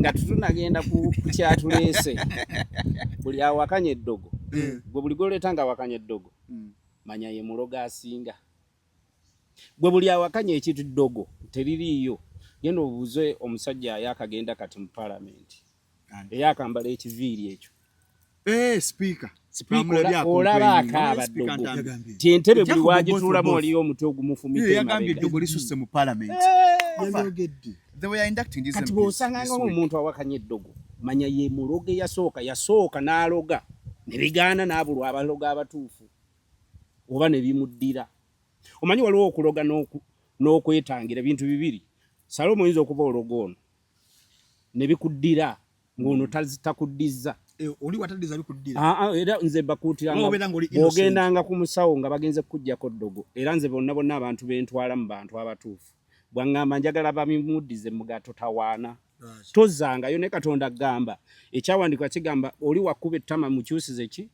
nga tutunagenda ku kyatulese buli awakanye eddogo gwe buli goletanga awakanye eddogo manya ye muloga asinga gwe buli awakanye ekintu eddogo teririyo genda obuuze omusajja yakagenda kati mu parliament eyakambala ekiviiri ekyo speaker olaba akaaba ddogo tientebe buli wagituulamu oliyo omutwe ogumufumite yagambye eddogo lisusse mu parliament kati bw'osanganga omuntu awakanye eddogo manya ye muloga yasooka n'aloga ne bigaana n'abulwa abaloga abatuufu oba ne bimuddira omanyi waliwo okuloga n'okwetangira bintu bibiri Salomo oyinza okuba ologa ono ne bikuddira ng'ono takuddiza oli wataddiza bikuddira era nze bakuutiranga bw'ogendanga ku musawo nga bagenze kukuggyako ddogo era nze bonna abantu bentwala mu bantu abatuufu bwaŋŋamba njagala bamimuddize mugato tawaana tozangayo ne Katonda agamba ekyawandikwa kigamba oli wakuba ettama mukyusize ki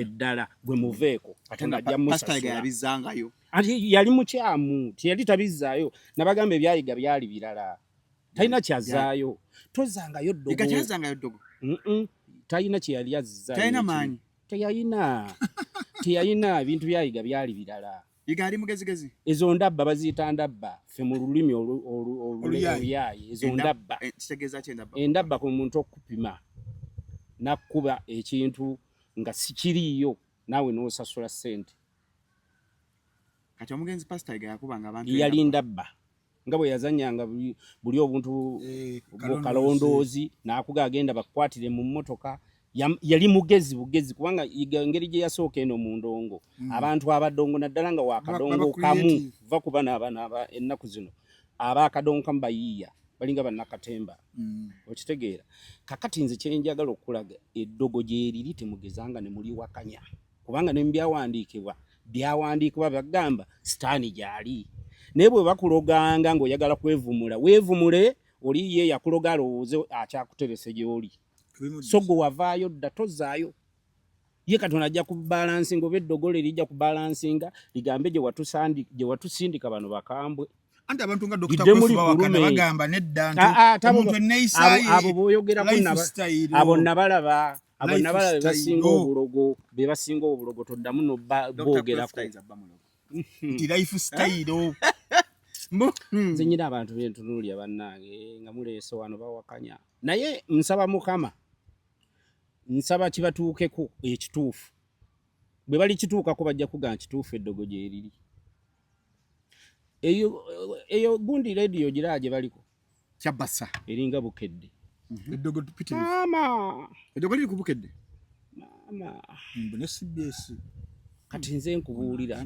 eddala gwe muveeko Katonda ajja musasula yali mukyamu tiyali tabizzaayo nabagamba ebyayiga byali birala talina kyazaayo tozangayo ddogo talina kyeyali azzaayo teyalina ebintu byayiga byali birala Igari mugezigezi ezo ndabba baziyita ndabba fe mu lulimi oluyayi ezo ndabba kitegeza kyendabba endabba ku muntu okupima nakuba ekintu nga sikiriyo nawe n'osasula ssente kati omugenzi pastor yakubanga abantu yali ndabba nga bwe yazanyanga buli obuntu kalondoozi n'akuga agenda bakwatire mu mmotoka yali mugezi kubanga engeri gye yasooka eno mu ndongo abantu abadongo naddala nga wakadongo kamu va kuba n'aba ennaku zino abakadongo kamu bayiiya balinga bannakatemba okitegeera kakati nze kyenjagala okulaga eddogo gyeriri temugezanga ne muli wakanya kubanga ne byawandiikibwa bagamba sitaani gyali naye bwe bakuloganga ng'oyagala kwevumula weevumule oli ye yakuloga alowooze akyakuterese gy'oli so gwe wavaayo dda tozaayo ye Katonda ajja kubalansinga oba eddogo lijja kubalansinga ligambe gye watusindika bano bakambwe anti abantu nga Dr. Kwefuba bagamba nedda omuntu enneeyisaaye abo booyogerako abo nabalaba be basinga obulogo toddamu noboogerako nti life style nze nyina abantu bentunuulya bannange nga muleese wano bawakanya naye nsaba Mukama nsaba kibatuukeko ekituufu bwe bali kituukako bajja kugamba kituufu eddogo gyeriri eyo gundi radio giraaje baliko kyabasa eringa Bukedde eddogo tupite mama eddogo liri ku Bukedde mama mbone CBS kati nze nkubuulira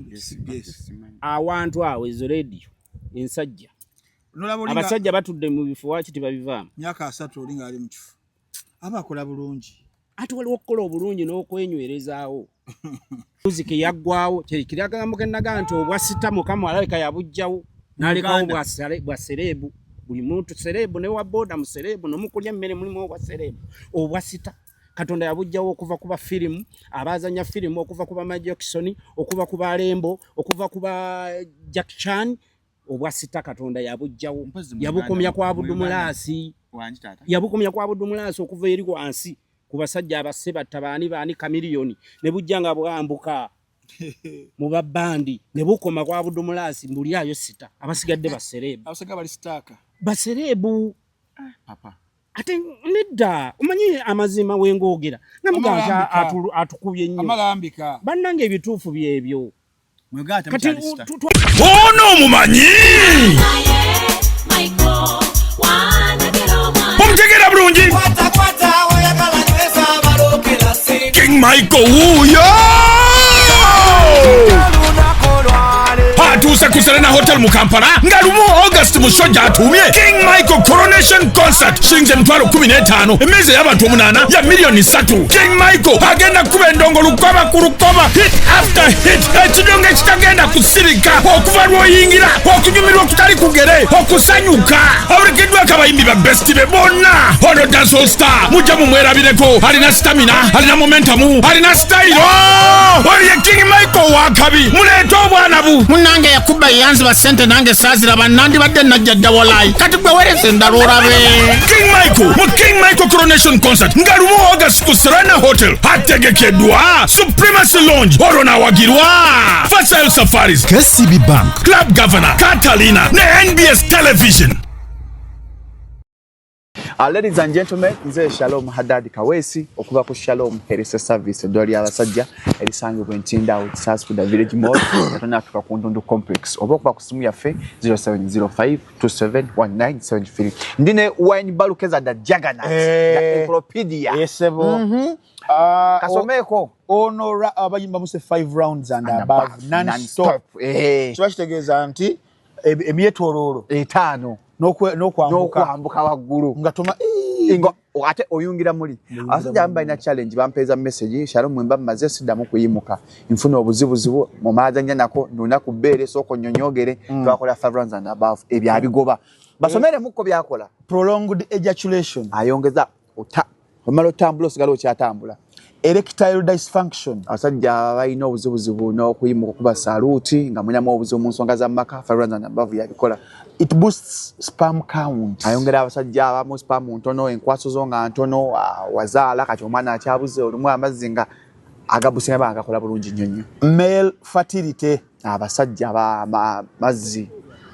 awantu awo ezo radio ensajja abasajja batudde mu bifo waki tebabivaamu myaka 3 olinga ali mu kifo abakola bulungi ati waliwo okukola obulungi n'okwenywerezaawo muzika yaggwawo kiragagambo kennaga nti obwasita Mukama alabika yabujjawo n'alekawo bwa sereebu buli muntu sereebu ne wa boda mu sereebu n'omukulya emmere mulimu obwa sereebu obwasita Katonda yabujjawo okuva ku bafirimu abazanya firimu okuva ku ba Jackson okuva ku ba Lembo okuva ku ba Jack Chan obwasita Katonda yabujjawo yabukomya kwa Budumulasi okuva eri wansi ku basajja abaseba tabani bani kamiliyoni ne bujjanga bwambuka mu babandi ne bukoma kwa Budumulasi mbuli ayo sita abasigadde baserebu abasiga bali staka baserebu papa ate nedda umanyi amazima wengoogera namuganja atukubye nnyo amalambika bannange ebituufu byebyo mwegata mchalista ono mumanyi omtegera bulungi King Michael wuyo atuuse ku Serena Hotel mu Kampala nga lumu August musojja atumye King Michael Coronation Concert shinze mtwalo 15 emeze y'abantu 8 ya milioni 3 King Michael agenda kuba endongo lukoba ku lukoba hit after hit ekidongo ekitagenda kusirika okuva lwoyingira okunyumirwa okutali kugere okusanyuka abulikiddwa akabayimbi ba best be bonna ono dancehall star mujja mumwerabireko alina stamina alina momentum alina style oli King Michael wakabi muleeta obwana bu munange yakuba yanzi ba sente nange sazira banandi badde najja dawolai kati gwe werese ndalura be King Michael mu King Michael Coronation Concert ngalumu August ku Serena Hotel hategekedwa Supremacy Lounge Orona wagirwa Faisal Safaris KCB Bank Club Governor Catalina ne NBS Television. Ladies and gentlemen, nze Shalom Haddad Kawesi okuva ku Shalom Health Service doli abasajja erisangibwa Ntinda Outside ku Village Mall natona tuka ku Ndundu Complex oba okuba ku simu yaffe 0705271973 ndine wine balukeza da Juggernaut ya Encyclopedia yesebo kasomeko ono abayimba muse 5 rounds and above non-stop kibakitegeeza nti emyetololo 5 n'okwambuka waggulu ngatoma ingo ate oyungira muli asajja amba ina challenge bampeza message Shalom mwemba maze sidamu kuyimuka nfuna obuzibuzibu mu mazanya nako nduna kubere soko nyonyogere twakola 5 rounds and above ebyabigoba basomere muko byakola prolonged ejaculation ayongeza omalo tambulo sigalo kyatambula erectile dysfunction asajja bayina obuzibuzibu n'okuyimuka kuba saluti nga munyamu obuzibu mu nsonga za maka 5 rounds and above yabikola. It boosts sperm count. Ayongera abasajja abamu sperm ntono enkwaso zo nga ntono wazaala kati omwana akyabuze olumu amazinga agabusinga bagakola bulungi nnyo. Male fertility abasajja mazzi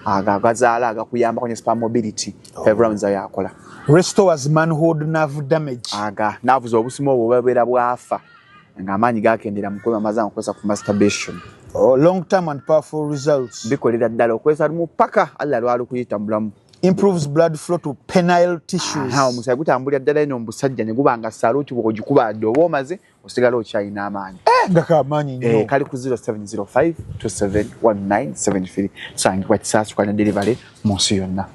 agazaala agakuyamba kwenye sperm mobility 5 rounds yakola. Restores manhood nerve damage. Nerves obusimo obubera bwafa nga amaanyi gakendera mu kwema mazanga kwesa ku masturbation. Long term and powerful results. Bikolera ddala okwesa lumu paka alla lwali kuyitambulamu. Improves blood flow to penile tissues. Omusajja gutambulira ddala eno omusajja ne gubanga saluti bw'ogikuba oba omaze osigala okyayina amaanyi. Ngaka amaanyi nnyo. Kali ku 0705271973 sangibwa Kisaasu kwa delivery mu nsi yonna.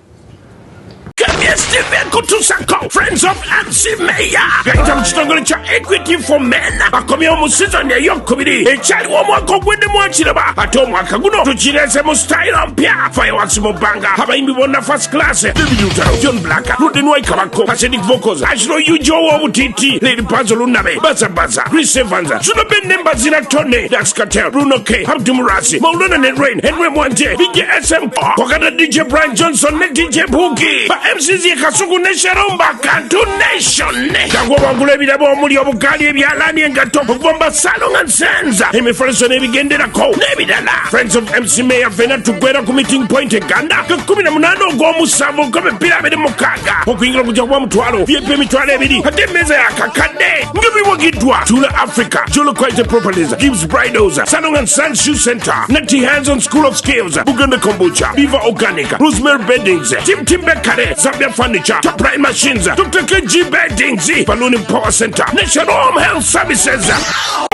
Steven Kutusako, Friends of MC Mayor. Gaita mchitongole cha Equity for Men. Bakomye mu season ya yokubiri. Echali wa mwaka gwende mwachiraba. Ato mwaka guno tuchireze mu style mpya. Fireworks mu banga. Habaimbi bona first class. David Utaro, John Black, Ruden Waikabako, Pacific Vocals, Ashro Yujo Wabutiti, Lady Panzo Lunabe, Baza, Chris Evans, Sunaben Nembazina Tone, Dax Cartel, Bruno K, Abdumurasi, Maulana Net Rain, Henry Mwanje, DJ SM, Wakada DJ Brian Johnson, DJ Boogie, MCZ Kasuku Nesharomba Kantu Nation Kagwa wangule bilabo omuli obukali ebyalani engato okubomba Salon and Senza emifanso n'ebigendera ko n'ebidala. Friends of MC Mayor fena tugwera ku meeting point eganda ku 18 ogw'omusanvu nk'emipiira 26 okuyingira kujja kuba mutwalo VIP emitwalo 2 ate emmeeza yakakadde ng'ebiwagiddwa Tula Africa, Jolo Quality Properties, Gibbs Bridals, Salon and Sand Shoe Center, Natty Hands on School of Skills, Buganda Kombucha, Viva Organic, Rosemary Beddings, Tim Bekare, Zambia Furniture, Top Line Machines, Dr. KG Beddings, Balloon Power Center, National Home Health Services.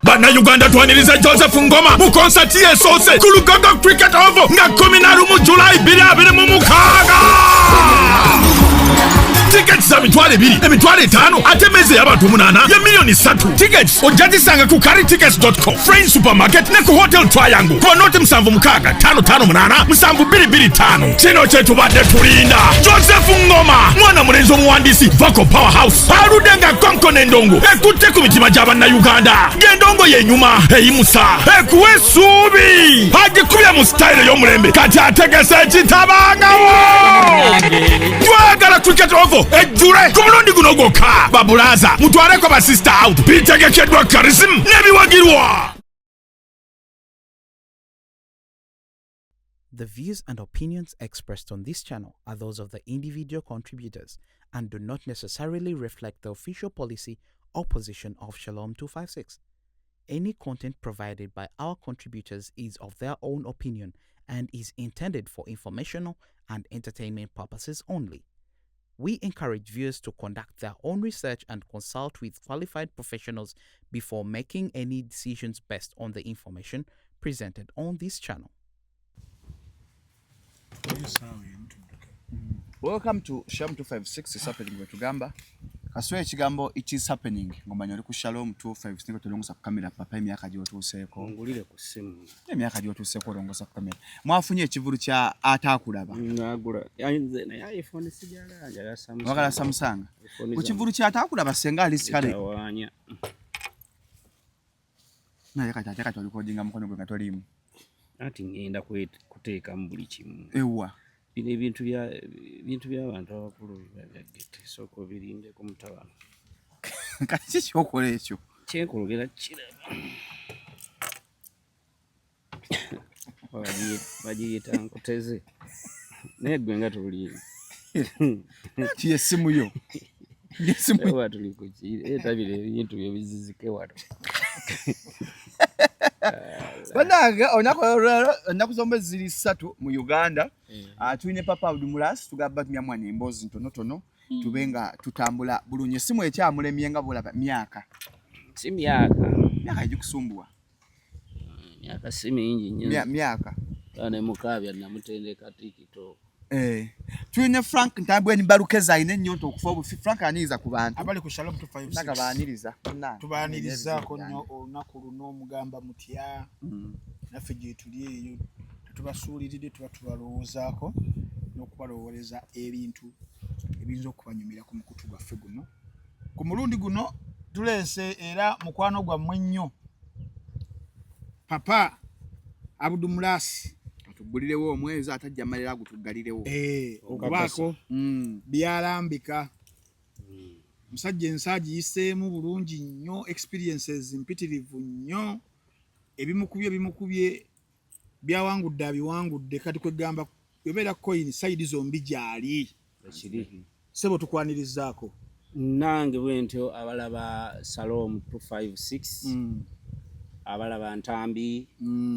Bana Uganda twaniriza Joseph Ngoma mu concert yesose ku Lugogo Cricket Oval nga 10 mu July 2026. Tickets za mitwale 2, emitwale 5, ate meze y'abantu 8 ya milioni 3. Tickets ojazisanga ku caritickets.com, Friends Supermarket ne ku Hotel Triangle. Kwa note 765558 7225. Kino kyetu badde tulinda. Joseph Ngoma, mwana mulenzi omuwandiisi Vako Powerhouse. Aludenga konko n'endongo. Ekutte ku mitima gy'abanna Uganda. Gendongo yenyuma, eyimusa, ekuwe essuubi. Agikubye mu style y'omulembe. Kati ategese ekitabangawo. Twagala cricket oval. Ejjule ku mulundi guno gwokka. Babulaza mutwaleko ba sister out. Bitegekeddwa charism n'ebiwagirwa. The views and opinions expressed on this channel are those of the individual contributors and do not necessarily reflect the official policy or position of Shalom 256. Any content provided by our contributors is of their own opinion and is intended for informational and entertainment purposes only. We encourage viewers to conduct their own research and consult with qualified professionals before making any decisions based on the information presented on this channel. Welcome to Shalom 256 is happening with Tugamba. Kaswe ekigambo it is happening. Ngomanya oli ku Shalom 256 niko tulongosa ku kamera papa emyaka gyotuuseeko. Ngulire ku simu. Emyaka gyotuuseeko olongosa ku kamera. Mwafunye ekivulu kya ataakulaba. Nagula. Yanze na iPhone sijala ya Samsung. Wakala Samsung. Ku kivulu kya ataakulaba senga list kale. Tawanya. Na yakata oli kodinga mukono gwe gatolimu. ati ngenda kuteeka mu buli kimu ewa bino ebintu by'abantu abakulu byagete soko birinde ku mutabano kati kyokola ekyo kyenkologera kiraba bagiyita nkuteze naye gwe nga tuli ti essimu yo ewa tuli etabira ebintu byebizizike wano banange onaku zombe ziri 3 mu Uganda tulina Papa Abdulmulas tugamba tumya mwana emboozi ntonotono tube nga tutambula bulungi essimu ekyamulemye nga bolaba myaka si myaka egikusumbua myaka si mingi nnyo myaka ne mukabya namutendeka TikTok tulina Frank Ntambweni Mbalukeza ine nnyo okufa obufi Frank aniriza ku bantu abali ku Shalom 256 naga baaniriza tubaanirizaako nnyo olunaku luno omugamba mutya naffe gye tuli eyo tetubasuuliridde tuba tubalowoozaako n'okubalowooleza ebintu ebiyinza okubanyumira ku mukutu gwaffe guno ku mulundi guno tuleese era mukwano gwammwe nnyo Papa Abdulmulas tugulirewo omwezi atajja malira gutugalirewo okubaako byalambika musajja ensaaji yiseemu bulungi nnyo experiences mpitirivu nnyo ebimukubye byawangudde abiwangudde kati kwegamba yobeera coin side zombi gyali sebo tukwanirizaako nange bwentyo abalaba Shalom 256 abalaba Ntambi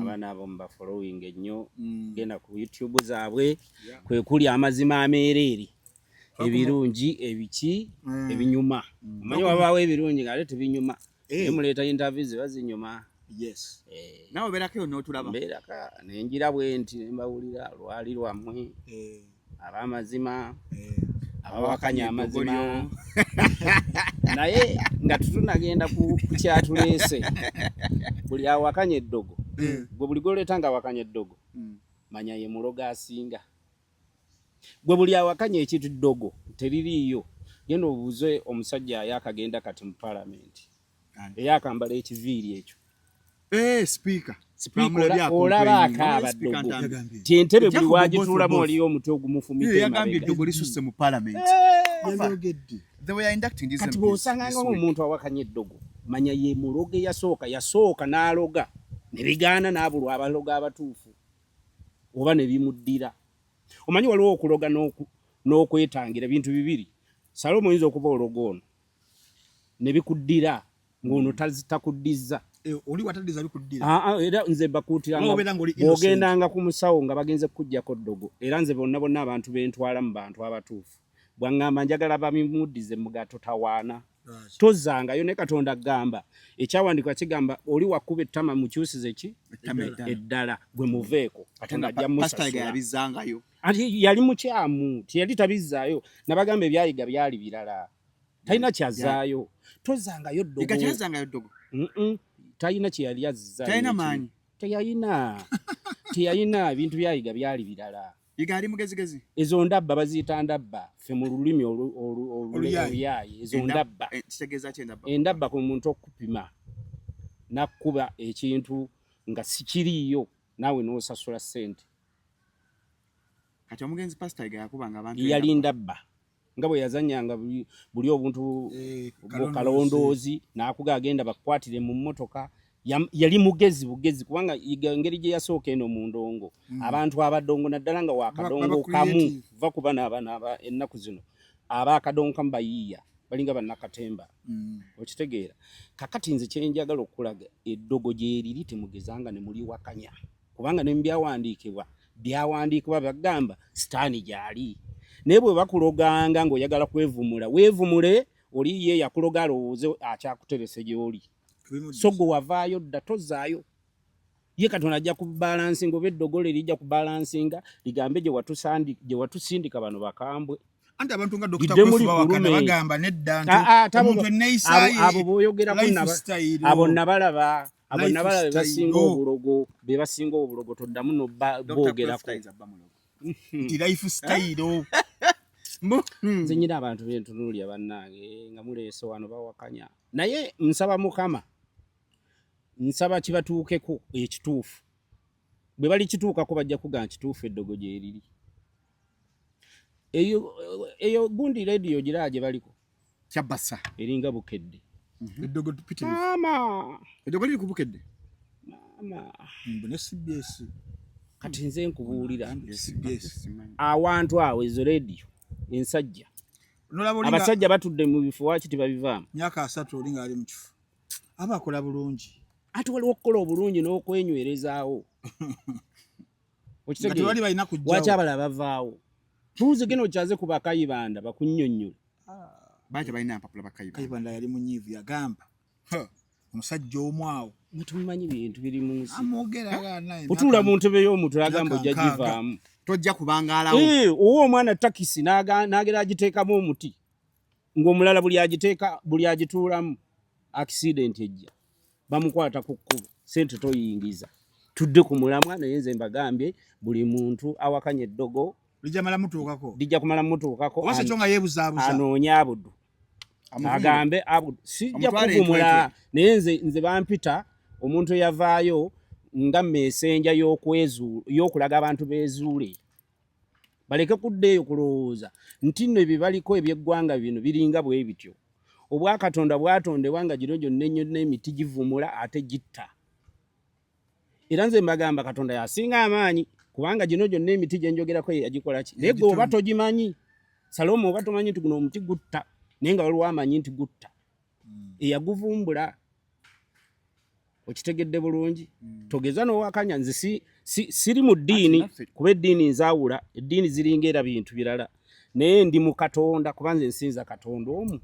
abana abo mba following ennyo genda ku YouTube zaabwe kwe kuli amazima ameerere ebirungi ebiki ebinyuma omanyi wabaawo ebirungi ngale tebinyuma emuleeta interviews bazinyuma yes nawe berako n'otulaba mberaka nenjira bwenti nembawulira lwali lwammwe abamazima abawakanya amazima naye nga tutunagenda ku kyatuleese buli awakanya eddogo gwe buli goleta nga awakanya eddogo manya ye muloga asinga gwe buli awakanya ekintu ddogo teririiyo genda obuuze omusajja ayakagenda kati mu parliament eyakambala ekiviiri ekyo speaker olaba akaaba ddogo tientebe buli wagituulamu oliyo omuti ogumufumita yagambye eddogo lisusse mu parliament kati bw'osanganga omuntu awakanya eddogo manya ye muloga yasooka n'aloga ne bigaana n'abulwa abaloga abatuufu oba ne bimuddira omanyi waliwo okuloga n'okwetangira bintu bibiri Salomo oyinza okuba ologa ono ne bikuddira ng'ono takuddiza oli wataddiza bikuddira era nze bakuutiranga bw'ogendanga ku musawo nga bagenze kukuggyako ddogo era nze bonna abantu bentwala mu bantu abatuufu bwaŋŋamba njagala bamimuddize mugato tawaana tozangayo ne Katonda agamba ekyawandikwa kigamba oli wakuba ettama mukyusize ki eddala gwe muveeko Katonda ajja musasula yali mukyamu tiyali tabizzaayo nabagamba ebyayiga byali birala talina kyazaayo tozangayo ddogo talina kyeyali azzaayo teyayina ebintu byayiga byali birala igali mugezigezi ezo ndabba baziyita ndabba fe mu lulimi oluyayi ezo ndabba endabba ku muntu okupima nakkuba ekintu nga sikiriyo nawe n'osasula ssente kati omugenzi pastor yakuba nga abantu yali ndabba nga bwe yazanyanga buli obuntu kalondoozi n'akuga agenda bakwatire mu mmotoka yali mugezi kubanga engeri gye yasooka eno mu ndongo abantu abadongo naddala nga wakadongo kamu va kuba n'aba ennaku zino abakadongo kamu bayiiya balinga bannakatemba okitegeera kakati nze kyenjagala okulaga eddogo gyeriri temugezanga ne muli wakanya kubanga ne byawandiikibwa bagamba sitaani gyali naye bwe bakuloganga ng'oyagala kwevumula weevumule oli ye yakuloga alowooze akyakuterese gy'oli so gwe wavaayo dda tozaayo ye Katonda ajja kubalansinga oba eddogole lijja kubalansinga ligambe gye watusindika bano bakambwe anti abantu nga Dr. Kwefuba wakana bagamba nedda omuntu enneeyisaaye abo b'oyogerako abo nabalaba be basinga obulogo toddamu n'oboogerako nti lifestyle nze nyina abantu bentunuulya bannange nga muleese wano bawakanya naye nsaba Mukama nsaba kibatuukeko ekituufu bwe bali kituukako bajja kugaa kituufu eddogo gye eriri. Eyo gundi radio giraje baliko Kyabasa eringa Bukedde. Eddogo tupite. Mama eddogo liri ku Bukedde. Mama Mbone CBS. Kati nze nkubuulira CBS. awantu awo ezo radio ensajja abasajja batudde mu bifo waki tebabivaamu myaka 3 olinga ali mu kifu abakola bulungi ate waliwo okukola obulungi n'okwenywerezaawo okitegeera wali balina kujjawo waki abala bavaawo tuuze geno kyaze ku bakayibanda bakunnyonnyola baje balina mpapula bakayibanda yali munyiivu yagamba omusajja omwawo mutumanyi bintu biri mu nsi amwogera naye otuula mu ntebe y'omuntu agamba ojja givaamu tojja kubangalawo owo omwana takisi n'agera agiteekamu omuti ng'omulala buli agituulamu accident ejja bamukwata ku kkubo sente toyingiza tudde ku mulamwa naye nze mbagambye buli muntu awakanya eddogo lijja kumala mutuukako anoonya abudu agambe abudu sijja kuvumula naye nze bampita omuntu eyavaayo nga mmeesenja y'okulaga abantu beezuule baleke kuddeeyo kulowooza nti nno ebibaliko ebyeggwanga bino biringa bwe bityo obwakatonda bwatondebwa nga gino gyonna ennyo n'emiti givumula ate gitta era nze mbagamba katonda yasinga amaanyi kubanga gino gyonna emiti gye njogerako yagikola ki naye gwe oba togimanyi Salomo oba tomanyi nti guno omuti gutta naye nga waliwo amanyi nti gutta eyaguvumbula okitegedde bulungi togeza n'owakanya nze siri mu ddiini kuba eddiini nzaawula eddiini ziringa era bintu birala naye ndi mu Katonda kuba nze nsinza Katonda omu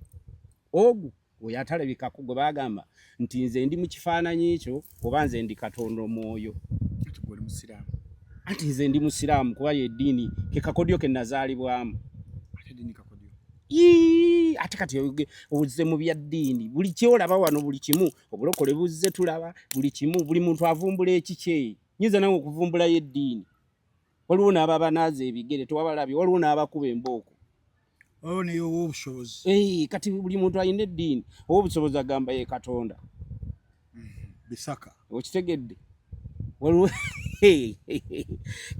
ogu oyo atalabikako gwe bagamba nti nze ndi mu kifaananyi ekyo oba nze ndi Katonda omwoyo anti nze ndi musiraamu kuba yeddiini ke kakodyo ke nazaalibwamu ate kati ozze mu bya ddiini buli kyolaba wano buli kimu obulokole buzze tulaba buli kimu buli muntu avumbula ekikye nyinza nawe okuvumbulayo eddiini waliwo n'ababa naaza ebigere tewabalabye waliwo n'abakuba embooko kati buli muntu alina eddiini owobusobozi agamba ye Katonda bisaka okitegedde waliwo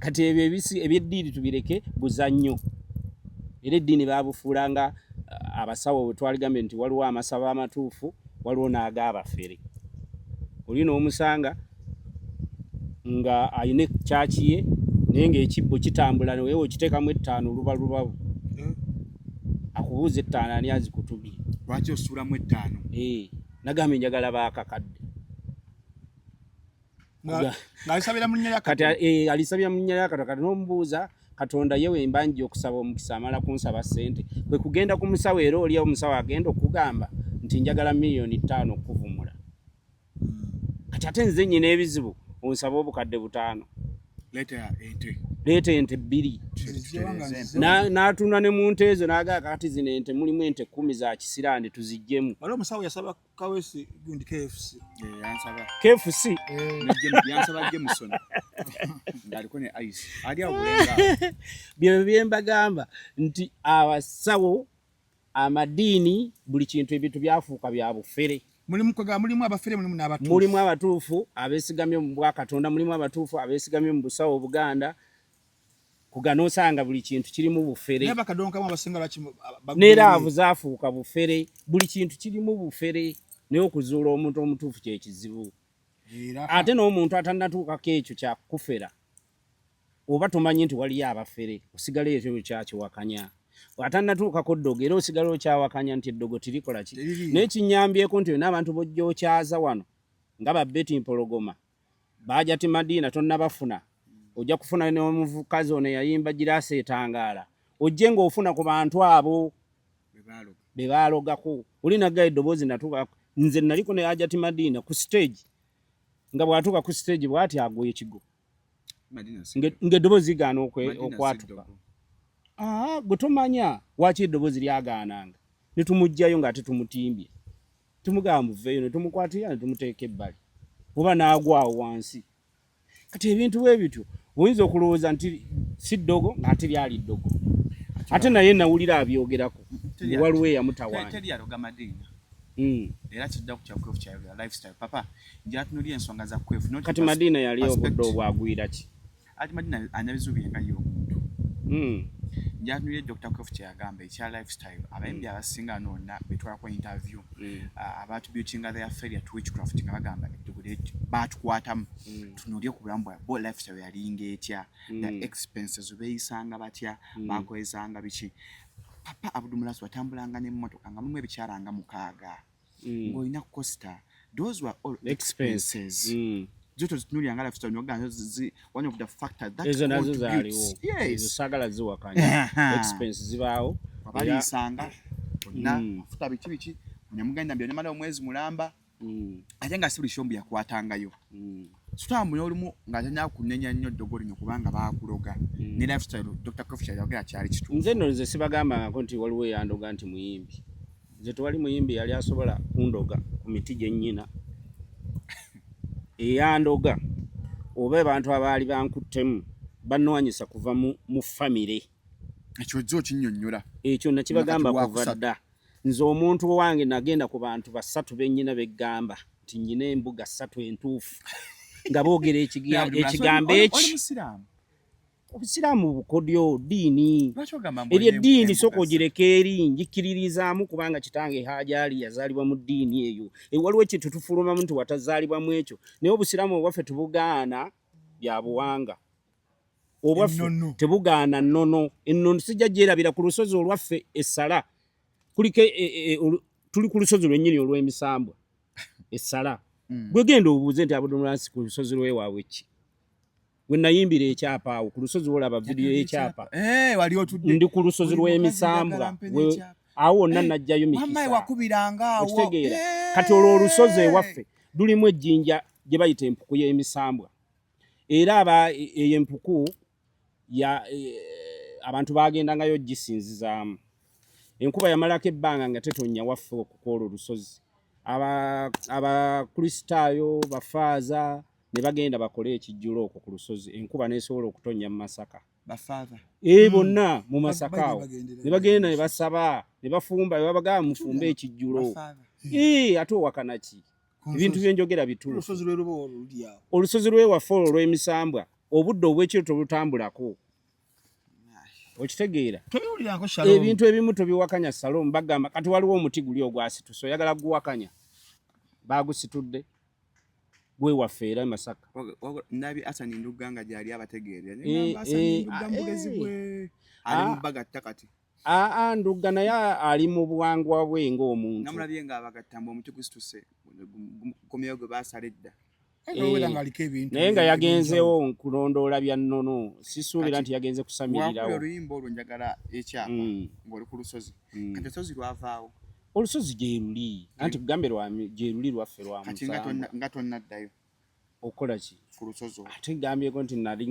kati ebyo ebyeddiini tubireke buzannyo era eddiini babufuulanga abasawo bwe twaligambe nti waliwo amasabo amatuufu waliwo n'ag'abafere oli n'omusanga nga ayina kyaki ye naye ng'ekibbo kitambula naye okiteekamu 5 lubalubabu akubuuza 5 ani azikutubye lwaki osuulamu 5 nagambe njagala baakakadde kati alisabira mu nnya ya Katonda kati n'omubuuza Katonda yewe mbanji okusaba omukisa amala kunsaba sente bwe kugenda ku musawo era oli omusawo agenda okugamba nti njagala $5,000,000 okuvumula kati ate nze nnyina ebizibu onsaba obukadde 5 leeta ente 2 n'atunda ne mu nte ezo n'agaa kati zino ente mulimu ente 10 za kisirande tuziggyemu waliwo omusawo yasaba Kawesi gundi KFC yansaba Jameson ngaliko ne ice ali abulenga bye byembagamba nti abasawo amadiini buli kintu ebintu byafuuka bya bufere mulimu abafere mulimu n'abatuufu mulimu abatuufu abeesigamye mu bwa Katonda mulimu abatuufu abeesigamye mu busawo Buganda kugana osanga buli kintu kirimu bufere n'eraavu zaafuuka bufere buli kintu kirimu bufere naye okuzuula omuntu omutuufu kyekizibu ate n'omuntu atannatuukako ekyo kyakufera oba tomanyi nti waliyo abafere osigala ekyo kyakiwakanya atannatuukako ddogo era osigala okyawakanya nti eddogo tirikola ki naye kinyambyeko nti n'abantu bojja okyaza wano nga babbeti mpologoma Bajati Madina tonnabafuna ojja kufuna n'omuvukazi ono yayimba Giraasa etangaala ojje ng'ofuna ku bantu abo be baalogako oli nagga eddoboozi natuuka nze naliko ne Bajati Madina ku stage nga bw'atuuka ku stage bw'ati agwa ekigo ng'eddoboozi ligaana okwatuka gwe tomanya waki eddoboozi lyagaananga ne tumugjayo ng'ate tumutimbye tumugamba muveeyo ne tumukwatira ne tumuteeka ebbali oba n'agwawo wansi kati ebintu bwe bityo oyinza okulowooza nti si ddogo ng'ate lyali ddogo ate naye nawulira abyogerako waliwo eyamutawaanya era kidda ku kya kwefu kya lifestyle papa njatunulie ensonga za kwefu kati Madina yali obudde obwagwira ki ati Madina anabizubi nga y'omuntu njatunulie Dr. Kwefu kyagamba ekya lifestyle abayimbi abasinga nonna betwala ku interview abatubutinga their failure to witchcraft nga bagamba batukwatamu tunulie ku bulamu bwa lifestyle yalinga etya the expenses beeyisanga batya bakozanga biki papa Abdulmulas watambulanga n'emmotoka nga mulimu ebikyala nga 6 ng'olina costa those were all expenses Joto tunuli angala lifestyle noganga one of the factors that ezo nazo zaliwo ezo sagala ziwakanya expenses zibaawo abali sanga na futa biki munyamuganda mbyo nemala omwezi mulamba ate nga sibuli shombi yakwatangayo tutambuye olumu nga tanya kunenya nnyo dogoli kubanga baakuloga ne lifestyle Dr. Kwefu yagera kyali kitu nze sibagamba nti waliwo yandoga nti muyimbi nze tewali muyimbi yali asobola kundoga ku miti gyennyina eyandoga oba abantu abaali bankuttemu bannwanyisa kuva mu famire ekyo jjo kinnyonnyola ekyo nakibagamba kuva dda nze omuntu wange nagenda ku bantu 3 bennyina beggamba nti nnyina embuga 3 entuufu nga boogera ekigambo eki obusiraamu bukodyo ddiini eri eddiini sooka ogireka eri njikiririzaamu kubanga kitange Hajaali yazaalibwa mu ddiini eyo waliwo ekintu tufulumamu nti watazaalibwamu ekyo naye obusiraamu obwaffe tebugaana bya buwanga obwaffe tebugaana nnono ennono sijja gyerabira ku lusozi olwaffe essala kuliko tuli ku lusozi lwennyini olw'emisambwa essala gwegenda obuuze nti Abdulmulas ku lusozi lwewaabwe ki we nayimbira ekyapa awo ku lusozi olaba vidiyo y'ekyapa wali otudde ndi ku lusozi lw'emisambwa awo wonna najjayo mikisa okitegeera kati olwo olusozi ewaffe lulimu ejjinja gye bayita empuku y'emisambwa era eyo empuku abantu bagendangayo gisinzizaamu enkuba yamalako ebbanga nga tetonnya waffe okukoola olusozi abakristaayo bafaaza ne bagenda bakole ekijjulo okwo ku lusozi enkuba nesobola okutonnya mu Masaka bafaaza bonna mu Masaka awo ne bagenda ne basaba ne bafumba ne babagamba mufumbe ekijjulo ate owakana ki ebintu byenjogera bituufu olusozi lwewaffe olw'emisambwa obudde obw'ekiro tobutambulako okitegeera ebintu ebimu tobiwakanya Salom bagamba kati waliwo omuti guli ogwasitusa oyagala guwakanya bagusitudde gwe waffe era Masaka nabi Asani Nduganga gyali abategeerera Asani Ndugambugezi gwe ali mbagatta kati Ndugga naye ali mu buwangwa bwe ng'omuntu namulabye nga abagattamba omuti gusituse komyeyo gwe basaledda naye nga yagenzeewo nkulondoola bya nnono sisuubira nti yagenze kusamirirawo oluyimba olwo njagala ekyapa ng'oli ku lusozi kati olusozi lwavaawo olusozi gyeruli anti kugambe gyeruli lwaffe lwa musango nga tonnaddayo okola ki ku lusozi ate gambyeko nti nali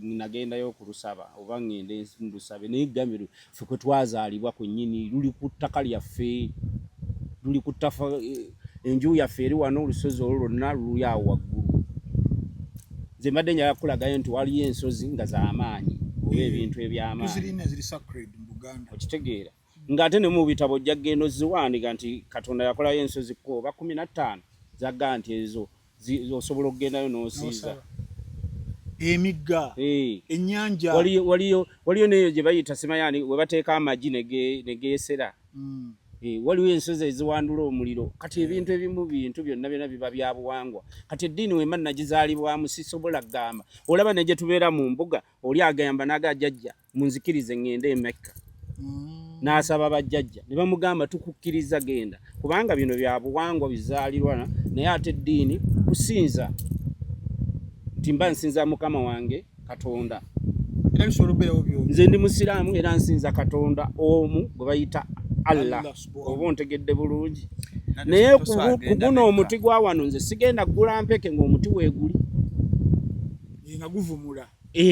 nagendayo okulusaba oba ngende ndusabe naye gambe ffe kwe twazaalibwa kwennyini luli ku ttaka lyaffe luli ku ttafa enju yaffe eri wano olusozi olwo lwonna luli awo waggulu nze mbadde njala kulagayo nti waliyo ensozi nga z'amaanyi oba ebintu eby'amaanyi okitegeera ng'ate ne mu bitabo ojja kgenda oziwandika nti Katonda yakolayo ensozi ko oba 15 zagga nti ezo osobola okugendayo n'osiiza emigga ennyanja waliyo neyo gye bayita Semayani we bateeka amagi ne geesera waliwo ensozi eziwandula omuliro kati ebintu ebimu bintu byonna byonna biba bya buwangwa kati eddiini wemba nagizaalibwamu sisobola kugamba olaba ne gye tubeera mu mbuga oli agamba n'agajjajja munzikirize ngende e Mecca n'asaba bajjajja ne bamugamba tukukkiriza genda kubanga bino bya buwangwa bizaalirwa naye ate eddiini kusinza nti mba nsinza Mukama wange Katonda nze ndi musiraamu era nsinza Katonda omu gwe bayita Allah oba ontegedde bulungi naye kuguno omuti gwa wano nze sigenda kugula mpeke ng'omuti weeguli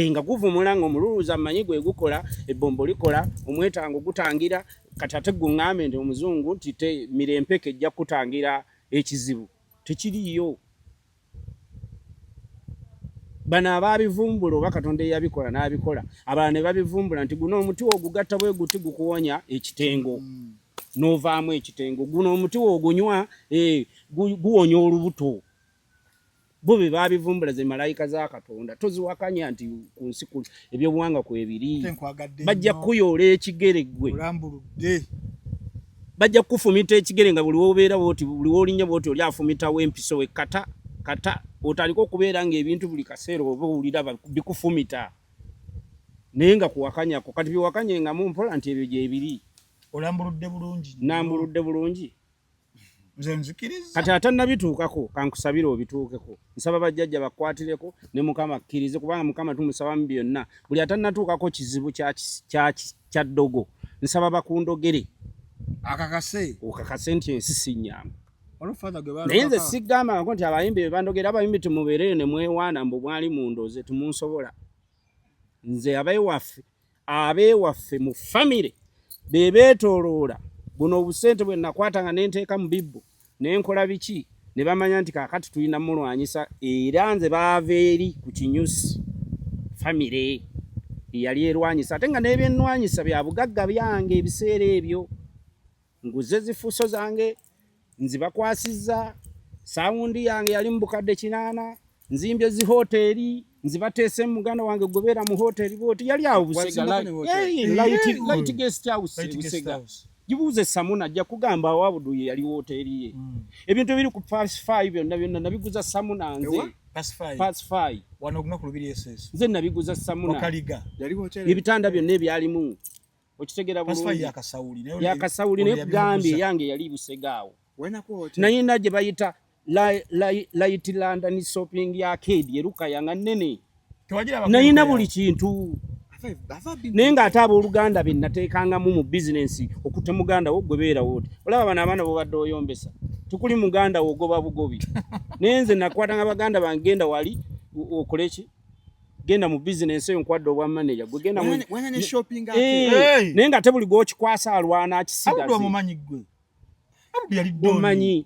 nga guvumula ng'omululuuza mmanyi gwe gukola ebbombo likola omwetango gutangira kati ate guŋŋambe nti omuzungu nti mirempeke ejja kutangira ekizibu tekiriyo bano abaabivumbula oba Katonda eyabikola n'abikola abalala ne babivumbula nti guno omuti ogugatta bwe guti gukuwonya ekitengo novaamu ekitengo guno omuti ogunywa guwonya olubuto bo be babivumbula ze malayika za Katonda toziwakanya nti ku nsi ebyobuwanga kwebiri bajja kuyoola ekigere gwe olambuludde bajja kufumita ekigere nga buli wobeera boti buli wolinnya boti oli afumita wempiso we kata otaliko kubeera nga ebintu buli kaseera oba ulira bikufumita naye nga kuwakanya ko kati biwakanye nga mumpola nti ebyo gye biri olambuludde bulungi nambuludde bulungi nze nzikiriza kati atannabituukako kankusabira obituukeko nsaba bajjajja bakwatireko ne Mukama akkirize kubanga Mukama tumusabamu byonna buli atannatuukako kizibu kya ddogo nsaba bakundogere okakase nti ensi si nnyamba naye nze sigamba nti abayimbi be bandogera abayimbi tumubeereyo ne mwewaana mbu mwali mundoze temunsobola nze abeewaffe mu famire be beetooloola buno obusente bwe nakwata nga nenteeka mu bibbo nenkola biki ne bamanya nti kaakati tulina mulwanyisa era nze baava eri ku kinyusi famire eyali erwanyisa ate nga n'ebyenwanyisa bya bugagga byange ebiseera ebyo nguze zifuso zange nzibakwasizza sawundi yange yali mu bukadde 8 nzimbye zihoteeri nzibateese mu muganda wange gobeera mu hoteeri boti yali awo Busega light guest house Busega jibuuze Samuna ajja kugamba awabudu yali hoteeri ye ebintu biri ku pass 5 byonna nabiguza Samuna nze pass 5 wano oguma ku lubiri SS nze nabiguza Samuna okaliga yali hoteeri ebitanda byonna ebyalimu okitegera bulungi ya Kasawuli ne kugambye yange yali Busega awo naye naje bayita light London shopping arcade eruka yanga nene nayina buli kintu naye nga ate abooluganda be nateekangamu mu bizinensi okutte muganda wo gwe beera wooti olaba bano abaana bo badde oyombesa tukuli muganda wo ogoba bugobi naye nze nakwatanga baganda bange genda wali okole ki genda mu bizinensi eyo nkwadde obwa manager gwe genda naye nga ate buli gwokikwasa alwana akisigazi omanyi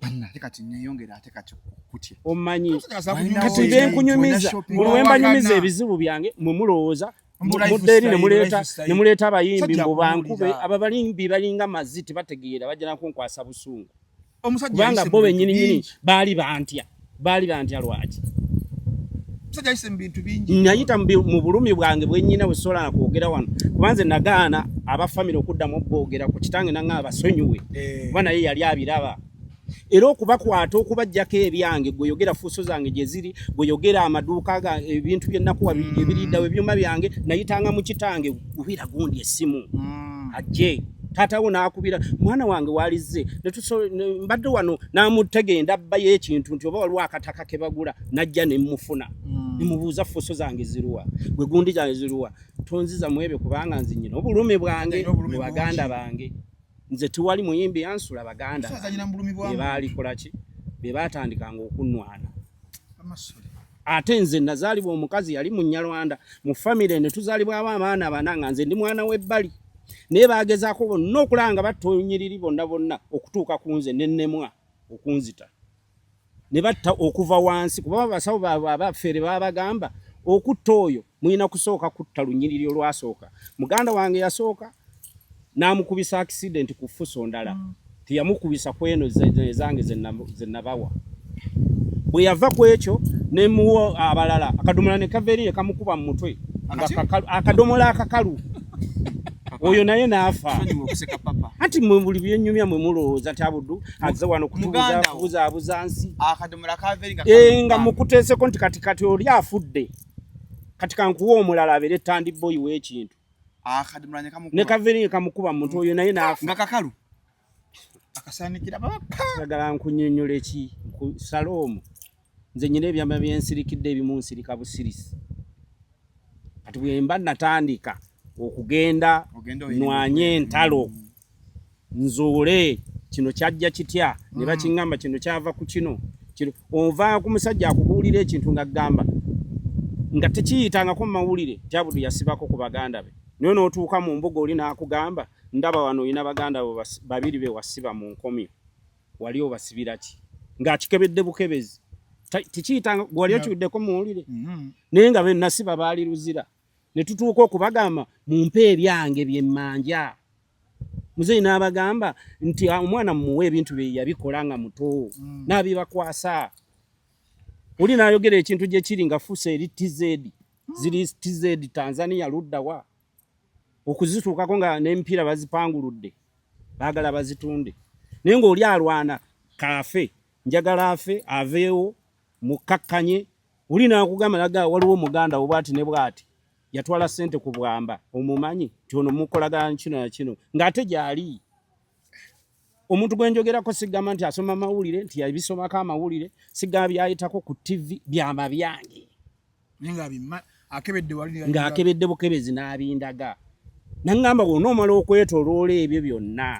omanyi kati benkunyumiza buli wembanyumiza ebizibu byange mumulowooza muddeeri nemuleeta abayimbi mbu bankube ababalimbi balinga mazzi tebategeera bajja nakunkwasa busungu kubanga bo bennyini baali bantya lwaki nayita mu bulumi bwange bwennyina bwesobola nakwogera wano kuba nze nagaana abafamire okuddamu okwogera ku kitange nanga abasonyiwe kuba naye yali abiraba era okubakwata okubajjako ebyange gweyogera fuuso zange gye ziri gweyogera amaduuka ebintu byennakuwa ebiriddawo ebyuma byange nayitanga mu kitange gubira gundi essimu ajje taatawo n'akubira mwana wange walizze mbadde wano n'amutegenda abbayo ekintu nti oba waliwo akataka ke bagula najja ne mmufuna nemubuuza fuuso zange ziruwa gwe gundi zange ziruwa tonziza mu ebyo kubanga nze nnyina obulumi bwange mu baganda bange nze tiwali muyimbi yansula baganda bebalikola ki bebatandikanga okunnwana ate nze nazaalibwa omukazi yali mu Nnyalwanda mu famire ne tuzaalibwamu abaana bana nga nze ndi mwana w'ebbali naye bagezaako bonna okulanga batonyiriri bonna okutuuka ku nze nennemwa okunzita ne batta okuva wansi kuba abasawo abafeere babagamba okutta oyo mulina kusooka kutta lunyiriri olwasooka muganda wange yasooka namukubisa accident ku fuso ndala tiyamukubisa kweno zange zennabawa bwe yava ku ekyo nemuwo abalala akadomola ne kaveriye kamukuba mu mutwe akadomola akakalu oyo naye naafa ati mwe buli byennyumya mwe mulowooza tabudu azza wano kubuza nsi nga mukuteeseko nti kati oli afudde kati kankuwa omulala abeere tandibboyi w'ekintu ne kaveri kamukuba mu mutwe oyo naye naafa nga kakalu akasanikira sagala nkunnyonnyola eki Saloomu nze nyina ebyama byensirikidde ebimu nsirika busirisi kati bwe mba natandika okugenda nwanye entalo nzuule kino kyajja kitya ne bakiŋŋamba kino kyava ku kino ova ku musajja akubuulira ekintu nga gamba nga tekiyitangako mu mawulire Jabudu yasibako ku baganda be naye n'otuuka mu mbuga oli n'akugamba ndaba wano olina baganda bo babiri be wasiba mu nkomyo wali obasibira ki ng'akikebedde bukebezi tekiyitanga wali okiwuddeko mu mawulire naye nga nasiba baali luzira ne tutuuka okubagamba mumpe ebyange bye mmanja muzeyi n'abagamba nti omwana mmuwe ebintu bye yabikola nga muto n'abibakwasa oli n'ayogera ekintu gye kiri nga fuuse eri TZ ziri TZ Tanzania luddawa okuzituukako nga n'emipiira bazipanguludde baagala bazitunde naye ng'oli alwana kaafe njagala afe aveewo mukakkanye oli n'akugamba naga waliwo muganda bw'ati ne bw'ati yatwala ssente ku bwamba omumanyi kyono mukolagana kino na kino ng'ate gyali omuntu gwe njogerako sigamba nti asoma mawulire nti yabisomako amawulire sigamba byayitako ku TV byama byange ng'akebedde bukebezi n'abindaga nangamba bw'onoomala okwetoloola ebyo byonna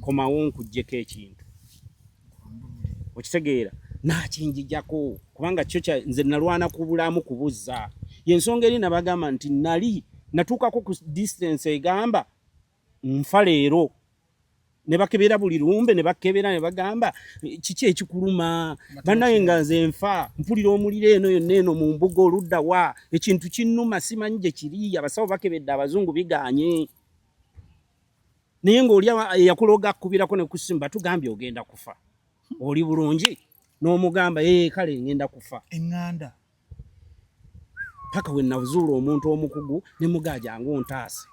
komawo nkuggyeko ekintu okitegeera n'akinjijjako kubanga kyo nze nalwana ku bulamu kubuzza yensonga eri nabagamba nti nali natuukako ku distance egamba nfa leero ne bakebera buli lumbe ne bakebera ne bagamba kiki ekikuluma bannaye nga nze nfa mpulira omuliro eno yonna eno mu mbuga oludda wa ekintu kinnuma simanyi gye kiri abasawo bakebedde abazungu biganye naye ng'oli eyakuloga akkubirako ne kusimba tugambye ogenda kufa oli bulungi n'omugamba kale ngenda kufa eŋŋanda paka we nazuula omuntu omukugu ne mugaaja ng'ontaase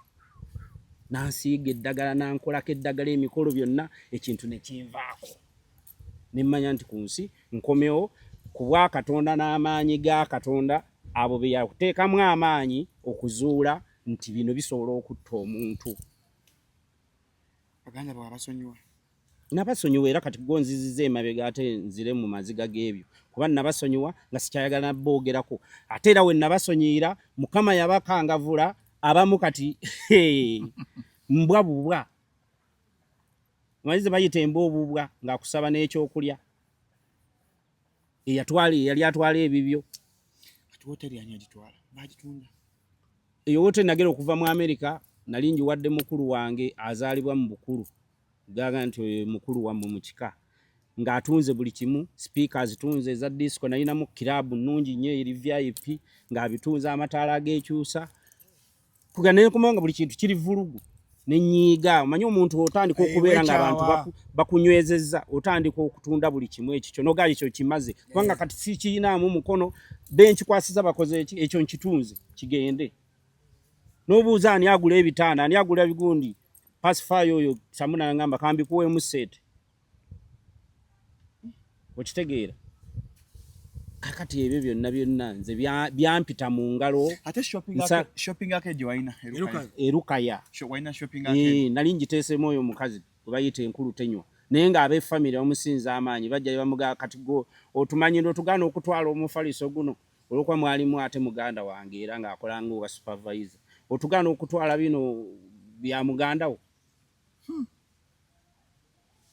nansiiga eddagala nankolako eddagala emikolo byonna ekintu ne kinvaako ne mmanya nti ku nsi nkomewo ku bwa Katonda n'amaanyi ga Katonda abo be yakuteekamu amaanyi okuzuula nti bino bisobola okutta omuntu baganda bwabasonyiwa nabasonyiwa era kati gonziziza emabega ate nzire mu maziga g'ebyo kuba nabasonyiwa nga sikyayagala naboogerako ate era we nabasonyiira Mukama yabakangavula abamu kati mbwa bubwa mwazize bayita emba obubwa ng'akusaba n'ekyokulya yali atwala ebibyo eyo woteri nagera okuva mu Amerika nali njiwadde mukulu wange azaalibwa mu bukulu gaga nti mukulu wammwe mu kika ng'atunze buli kimu speakers tunze eza disco nalinamu kirabu nnungi nnyo eri VIP ng'abitunze amataala ag'ekyusa kugane kumanga buli kintu kiri vulugu nenyiga omanyi omuntu otandika okubeera nga abantu bakunywezezza otandika okutunda buli kimu ekyo nogaali kyo kimaze kubanga kati si kiyinaamu mukono benchi kwasiza bakoze ekyo nkitunze kigende nobuuza ani agula ebitaana ani agula bigundi pacifier oyo samuna ngamba kambi kuwe mu set okitegeera kakati ebyo byonna nze byampita mu ngalo ate shopping ake waina erukaya waina shopping ake nali njiteesemu oyo mukazi bayita enkulu tenywa naye ng'abe family omusinza amaanyi bajja bamuga kati go otumanyi ndo tugana okutwala omufaliso guno olwokuba mwalimu ate muganda wange era ng'akola nga supervisor otugana okutwala bino bya mugandawo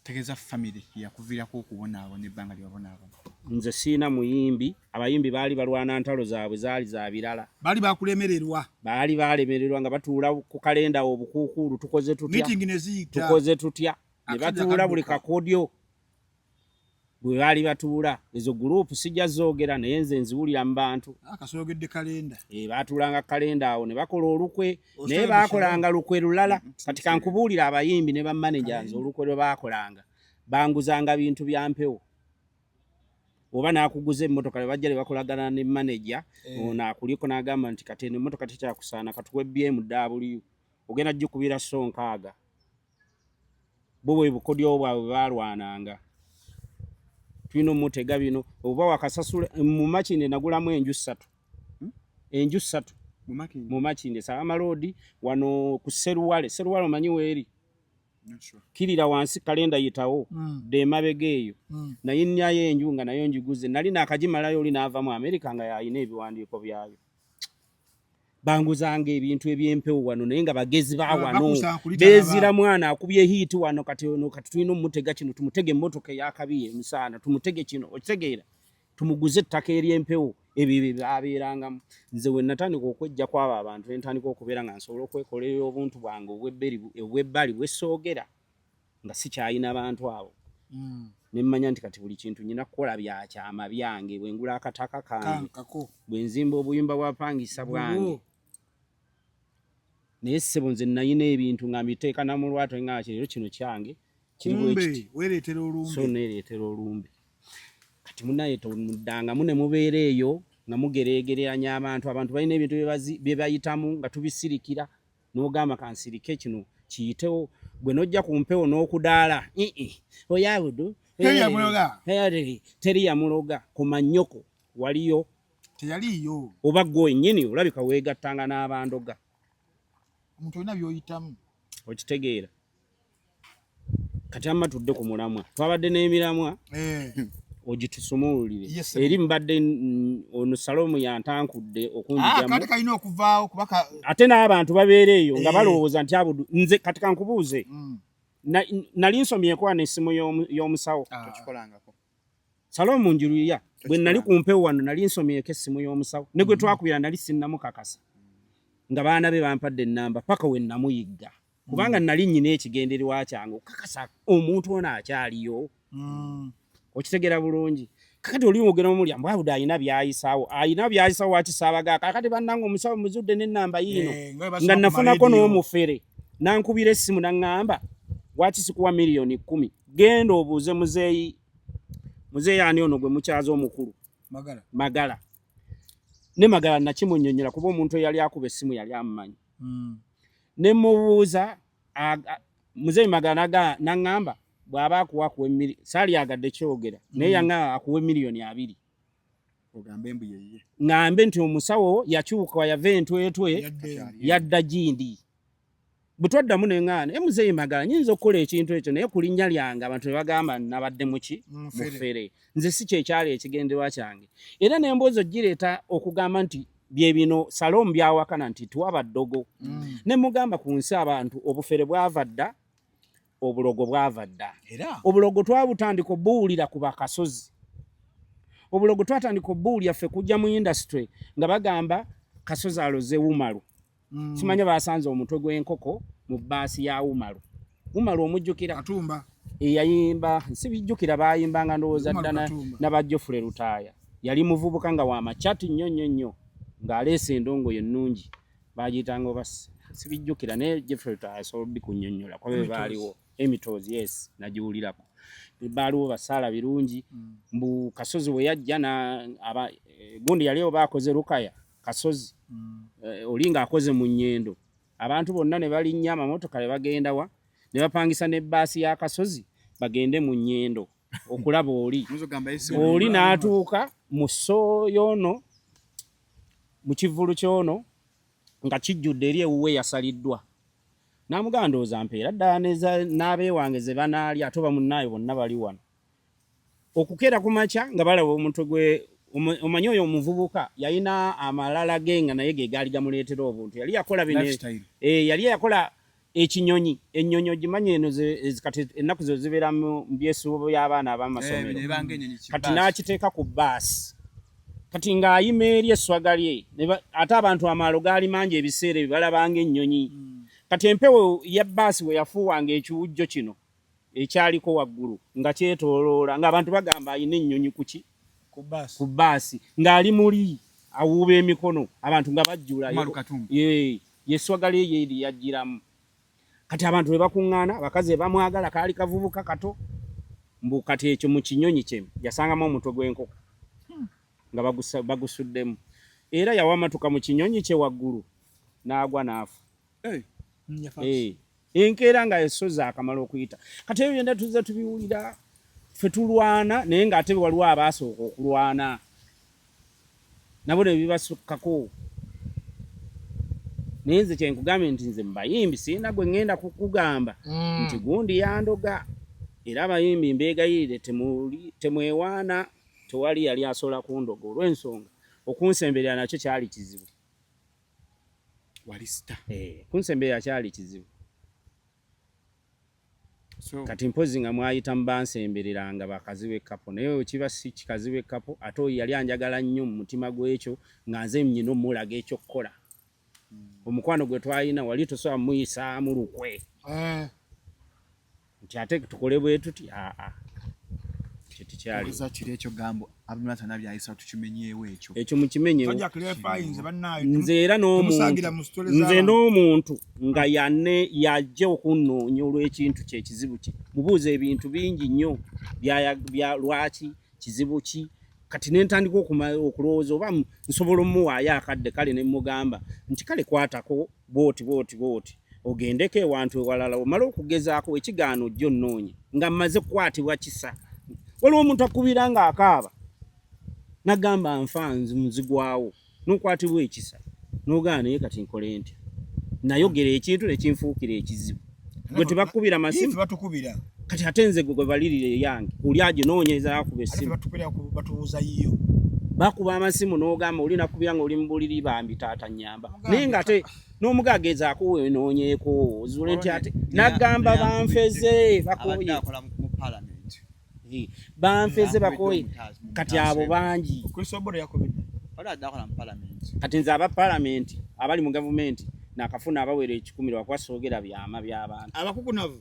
tegeza family yakuvirako okubona abo nebbanga lyabona abo nze siina muyimbi abayimbi baali balwana ntalo zaabwe zaali za birala baali balemererwa nga batuula ku kalenda obukuukulu tukoze tutya ne batuula buli kakodyo bwe baali batuula ezo gurupu sijja zoogera naye nze nziwulira mu bantu akasoogedde kalenda baatuulanga kalenda awo ne bakola olukwe naye baakolanga lukwe lulala kati kankubuulira abayimbi ne bammaneja nze olukwe lwe baakolanga banguzanga bintu bya mpewo oba n'akuguza emmotoka ne bajja ne bakolagana ne manager ono akuliko n'agamba nti kati eno emmotoka tekyakusaana katuwe BMW ogenda gikubira so nkaaga bo bwe bukodyo bwabwe baalwananga tulina omutega bino oba wakasasula mu Makinde nagulamu enju 3 mu Makinde Sabamalodi wano ku Seruwale omanyi weeri kirira wansi kalenda yitawo de mabega eyo naye nnyayo enju nga nayo njiguze nali nakagimalayo oli n'ava mu Amerika nga yayina ebiwandiiko byayo banguzanga ebintu ebyempewo wano naye nga bagezi ba wano bezira mwana akubye hiti wano kati tulina omutega kino tumutege emmotoka eyakabiye musaana tumutege kino okitegeera tumuguze ettaka ery'empewo ebyo byabeerangamu nze we natandika okwejja kwaba abantu entandika okubeera nga nsobola okwekolera obuntu bwange obwebbali bwesoogera nga sikyayina abantu abo ne mmanya nti kati buli kintu nyina kukola byakyama byange bwe ngula akataka kange bwe nzimba obuyumba bwapangisa bwange naye ssebo nze nayina ebintu nga mbiteeka na mu lwato nga kiro kino kyange kumbe weereetera olumbe so neereetera olumbe kati munaye tomuddanga mune mubeera eyo nga mugereegereranya abantu balina ebintu bye bayitamu nga tubisirikira n'ogamba kansirike kino kiyitewo gwe nojja ku mpewo n'okudaala oyabudu teri yamuloga koma nnyoko waliyo teyaliyo oba gwe nnyini olabika weegattanga n'abandoga omuntu olina by'oyitamu okitegeera kati amma tudde ku mulamwa twabadde n'emiramwa ogitusumululire eri mbadde ono Salomu yantankudde okunjijamu kati kalina okuvaawo kubaka ate n'abantu babeera eyo nga balowooza nti abudu nze kati kankubuuze nali nsomyeko wano essimu y'omusawo tokikolangako Salomu njiruya bwe nali ku mpewo wano nali nsomyeko essimu y'omusawo ne gwe twakubira nali sinnamukakasa nga baana be bampadde ennamba paka we namuyigga kubanga nali nnyina ekigendererwa kyange okakasa omuntu ono akyaliyo okitegeera bulungi kakati oli mwogera omulya mbw abudu alina byayisaawo wakisaabaga kakati bannanga omusawo muzudde n'ennamba yiino nga nafunako n'omufere nankubira essimu naŋŋamba wakisikuwa miliyoni 10 genda obuuze muzeeyi ani ono gwe mukyaza omukulu Magala ne Magala nakimunnyonnyola kuba omuntu eyali akuba essimu yali amumanyi ne mubuuza muzeeyi Magala naŋŋamba bw'aba akuwa saali agadde kyogera naye yaŋŋamba akuwe miliyoni 2 ogambe mbu yeye ŋŋambe nti omusawo yakyuka yava entwetwe yadda gindi bwe twaddamu neŋŋaana muzeeyi Magala nyinza okukola ekintu ekyo naye ku linnya lyange abantu ne bagamba nabadde muki mufere nze si kyekyali ekigenderwa kyange era n'emboozi gireeta okugamba nti bye bino Salomu byawakana nti tuwa baddogo ne mugamba ku nsi abantu obufere bwava dda obulogo bwava dda obulogo twabutandika obuwulira ku bakasozi obulogo twatandika obuwulira ffe kujja mu industry nga bagamba Kasozi aloze Wumalu simanya basanze omutwe gw'enkoko mu bbaasi ya Wumalu omujjukira Katumba eyayimba sibijjukira bayimbanga ndowooza dda n'abajjofule Lutaaya yali muvubuka nga wa machati nnyo ng'aleese endongoyo ennungi bagiyitanga oba sibijjukira naye Jeffrey Lutaaya asobola kunnyonnyola kwa be baaliwo Emitozi yes nagiwulirako baaliwo basaala birungi mbu Kasozi we yajja gundi yali oba akoze Lukaya Kasozi olinga akoze mu nnyendo abantu bonna ne balinnya amamotoka ne bagenda wa ne bapangisa n'ebbaasi ya Kasozi bagende mu nnyendo okulaba oli n'atuuka mu Sooyoono mu kivulu kyono nga kijjudde eri ewuwe yasaliddwa namugamba ndowooza mpeera ddala n'abeewange ze banaali ate oba munnaayo bonna bali wano okukeera ku makya nga balaba omutwe gwe omanyi oyo omuvubuka yalina amalala ge nga naye ge gaali gamuleetera obuntu yali yakola yali yakola ekinyonyi ennyonyi ogimanyi eno kati ennaku zo zibeera mu byesuubo by'abaana ab'amasomero kati n'akiteeka ku bbaasi kati ng'ayima eri esswaga lye ate abantu amaalo gaali mangi ebiseera ebibalabanga ennyonyi kati empewo ya bbaasi we yafuuwanga ekiwujjo kino ekyaliko waggulu nga kyetooloola ng'abantu bagamba ayina ennyonyi kuki ku bbaasi ng'ali muli awuuba emikono abantu nga bajjula yesswaga lye yeri yajjiramu kati abantu we bakuŋŋaana abakazi bamwagala kaali kavubuka kato mbu kati ekyo mu kinyonyi kye yasangamu omutwe gw'enkoko nga bagusuddemu era yawamatuka mu kinyonyi kye waggulu n'agwa n'afa enkeera nga essozi akamala okuyita kati ebyo byonna tuzze tubiwulira ffe tulwana naye ng'ate waliwo abaasooka okulwana nabo ne bibasukkako naye nze kyenkugambye nti nze mubayimbi sirina gwe ŋŋenda kukugamba nti gundi yandoga era abayimbi mbeegayirire temwewaana tewali yali asobola kundoga olw'ensonga okunsemberera nakyo kyali kizibu kunsemberera kyali kizibu kati mpozi nga mwayita mubansembereranga bakazi b'ekkapo naye wekiba si kikazi b'ekkapo ate oyo yali anjagala nnyo mu mutima gw'ekyo nga nze nnyina omulaga ekyokukola omukwano gwe twalina wali tosobola muyisaamu lukwe nti ate tukole bwe tuti kyetikyali za kirecho gambo abimata nabyayisa tukimenyeewo ekyo mukimenyewo Tojja clear nze bannaye. nze era n'omuntu nga yajja okunnoonya olw'ekintu kyekizibu ki mubuuza ebintu bingi nnyo bya lwaki kizibu ki kati nentandika okulowooza oba nsobola omuwaayo akadde kale ne mugamba nti kale kwatako bwoti ogendeko ewantu ewalala omala okugezaako ekigaano jjo nnoonye nga mmaze kukwatibwa kisa waliwo omuntu akubira nga akaaba nagamba nfanzi muzigwawo n'okwatibwa ekisa n'ogaana naye kati nkole ntya nayogera ekintu nekinfuukira ekizibu gwe tebakubira masimu batukubira kati ate nze gwe balirire yange oli aginoonyeza akuba essimu batubuuza yiyo bakuba amasimu n'ogamba oli nakubira nga oli mu buliri bambi taata nnyamba naye nga ate n'omugagezaako wenoonyeeko ozule nti ate nagamba banfeze bakooye banfeze bakooye kati abo bangi kati nze aba palamenti abali mu gavumenti nakafuna abawera 10 lwakwasogera byama by'abantu abakukunavu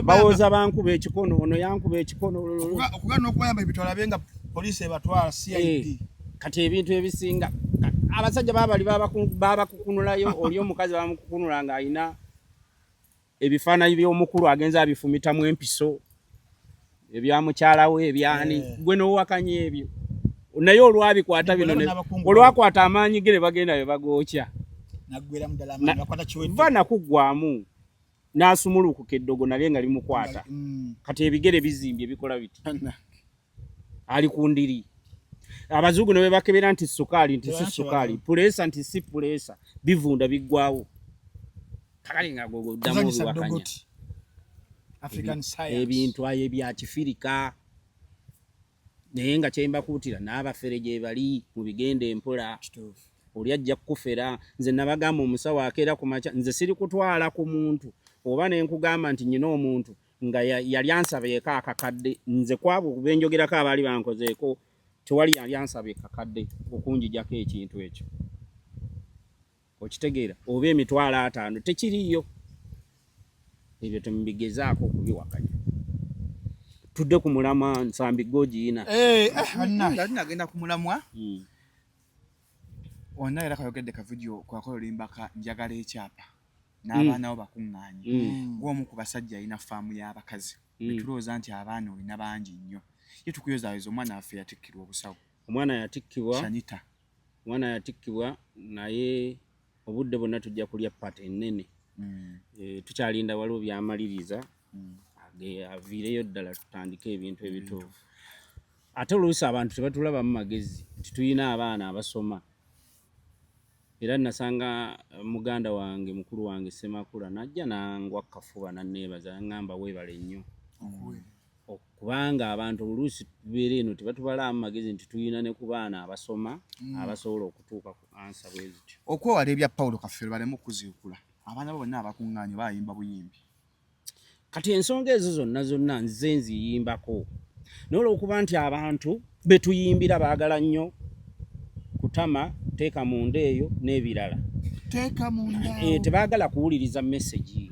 bawoza bankuba ekikono ono yankuba ekikono okugana okuyamba ebitwala benga poliisi ebatwala CID kati ebintu ebisinga abasajja babali babakukunulayo oli omukazi bamukukunula nga alina ebifaananyi by'omukulu agenza abifumitamu empiso ebyamukyalawe ebyani gwe n'owakanya ebyo naye olwabikwata bino olwakwata amaanyi gere bagenda be bagookya va nakuggwamu n'asumulukuka eddogo nalye nga limukwata kati ebigere bizimbye bikola biti ali ku ndiri abazungu ne bakebera nti sukaali nti si sukaali pulesa nti si pulesa bivunda biggwawo kakali nga goddamu olwakanya ebintu ayo ebya kifirika naye nga kyemba kuutira n'abafere gye bali mu bigenda empola oli ajja kukufera nze nabagamba omusawo akeera ku makya nze siri kutwala ku muntu oba ne nkugamba nti nyina omuntu nga yali ansabeeko akakadde nze kwabo benjogerako abaali bankozeeko tewali yali ansabe kakadde okunjijako ekintu ekyo okitegeera oba emitwalo 5 tekiriyo ebyo temubigezaako okubiwakanya tudde ku mulamwa nsambi gogiina nagenda ku mulamwa onna era kayogedde ka video kwakola olimbaka njagala ekyapa n'abaana bo bakuŋŋaanye ng'omu ku basajja alina faamu y'abakazi netulowooza nti abaana olina bangi nnyo ye tukuyozaayoza omwana waffe yatikkirwa obusawo omwana yatikkibwa Shanita omwana yatikkibwa naye obudde bonna tujja kulya pata ennene tukyalinda waliwo byamaliriza aviireyo ddala tutandike ebintu ebituufu ate oluusi abantu tebatulabamu magezi nti tulina abaana abasoma era nasanga muganda wange mukulu wange Semakula najja nangwa kafuba nanneebaza ngamba weebale nnyo kubanga abantu oluusi tubeera eno tebatubalamu magezi nti tulina ne ku baana abasoma abasobola okutuuka ku ansa bwe zityo okwewala ebya Paulo Kafeero balemu okuziikula abaana bo bonna abakuŋŋaanye bayimba buyimbi kati ensonga ezo zonna nze nziyimbako naye olw'okuba nti abantu betuyimbira baagala nnyo kutama teeka munda eyo n'ebirala tebaagala kuwuliriza message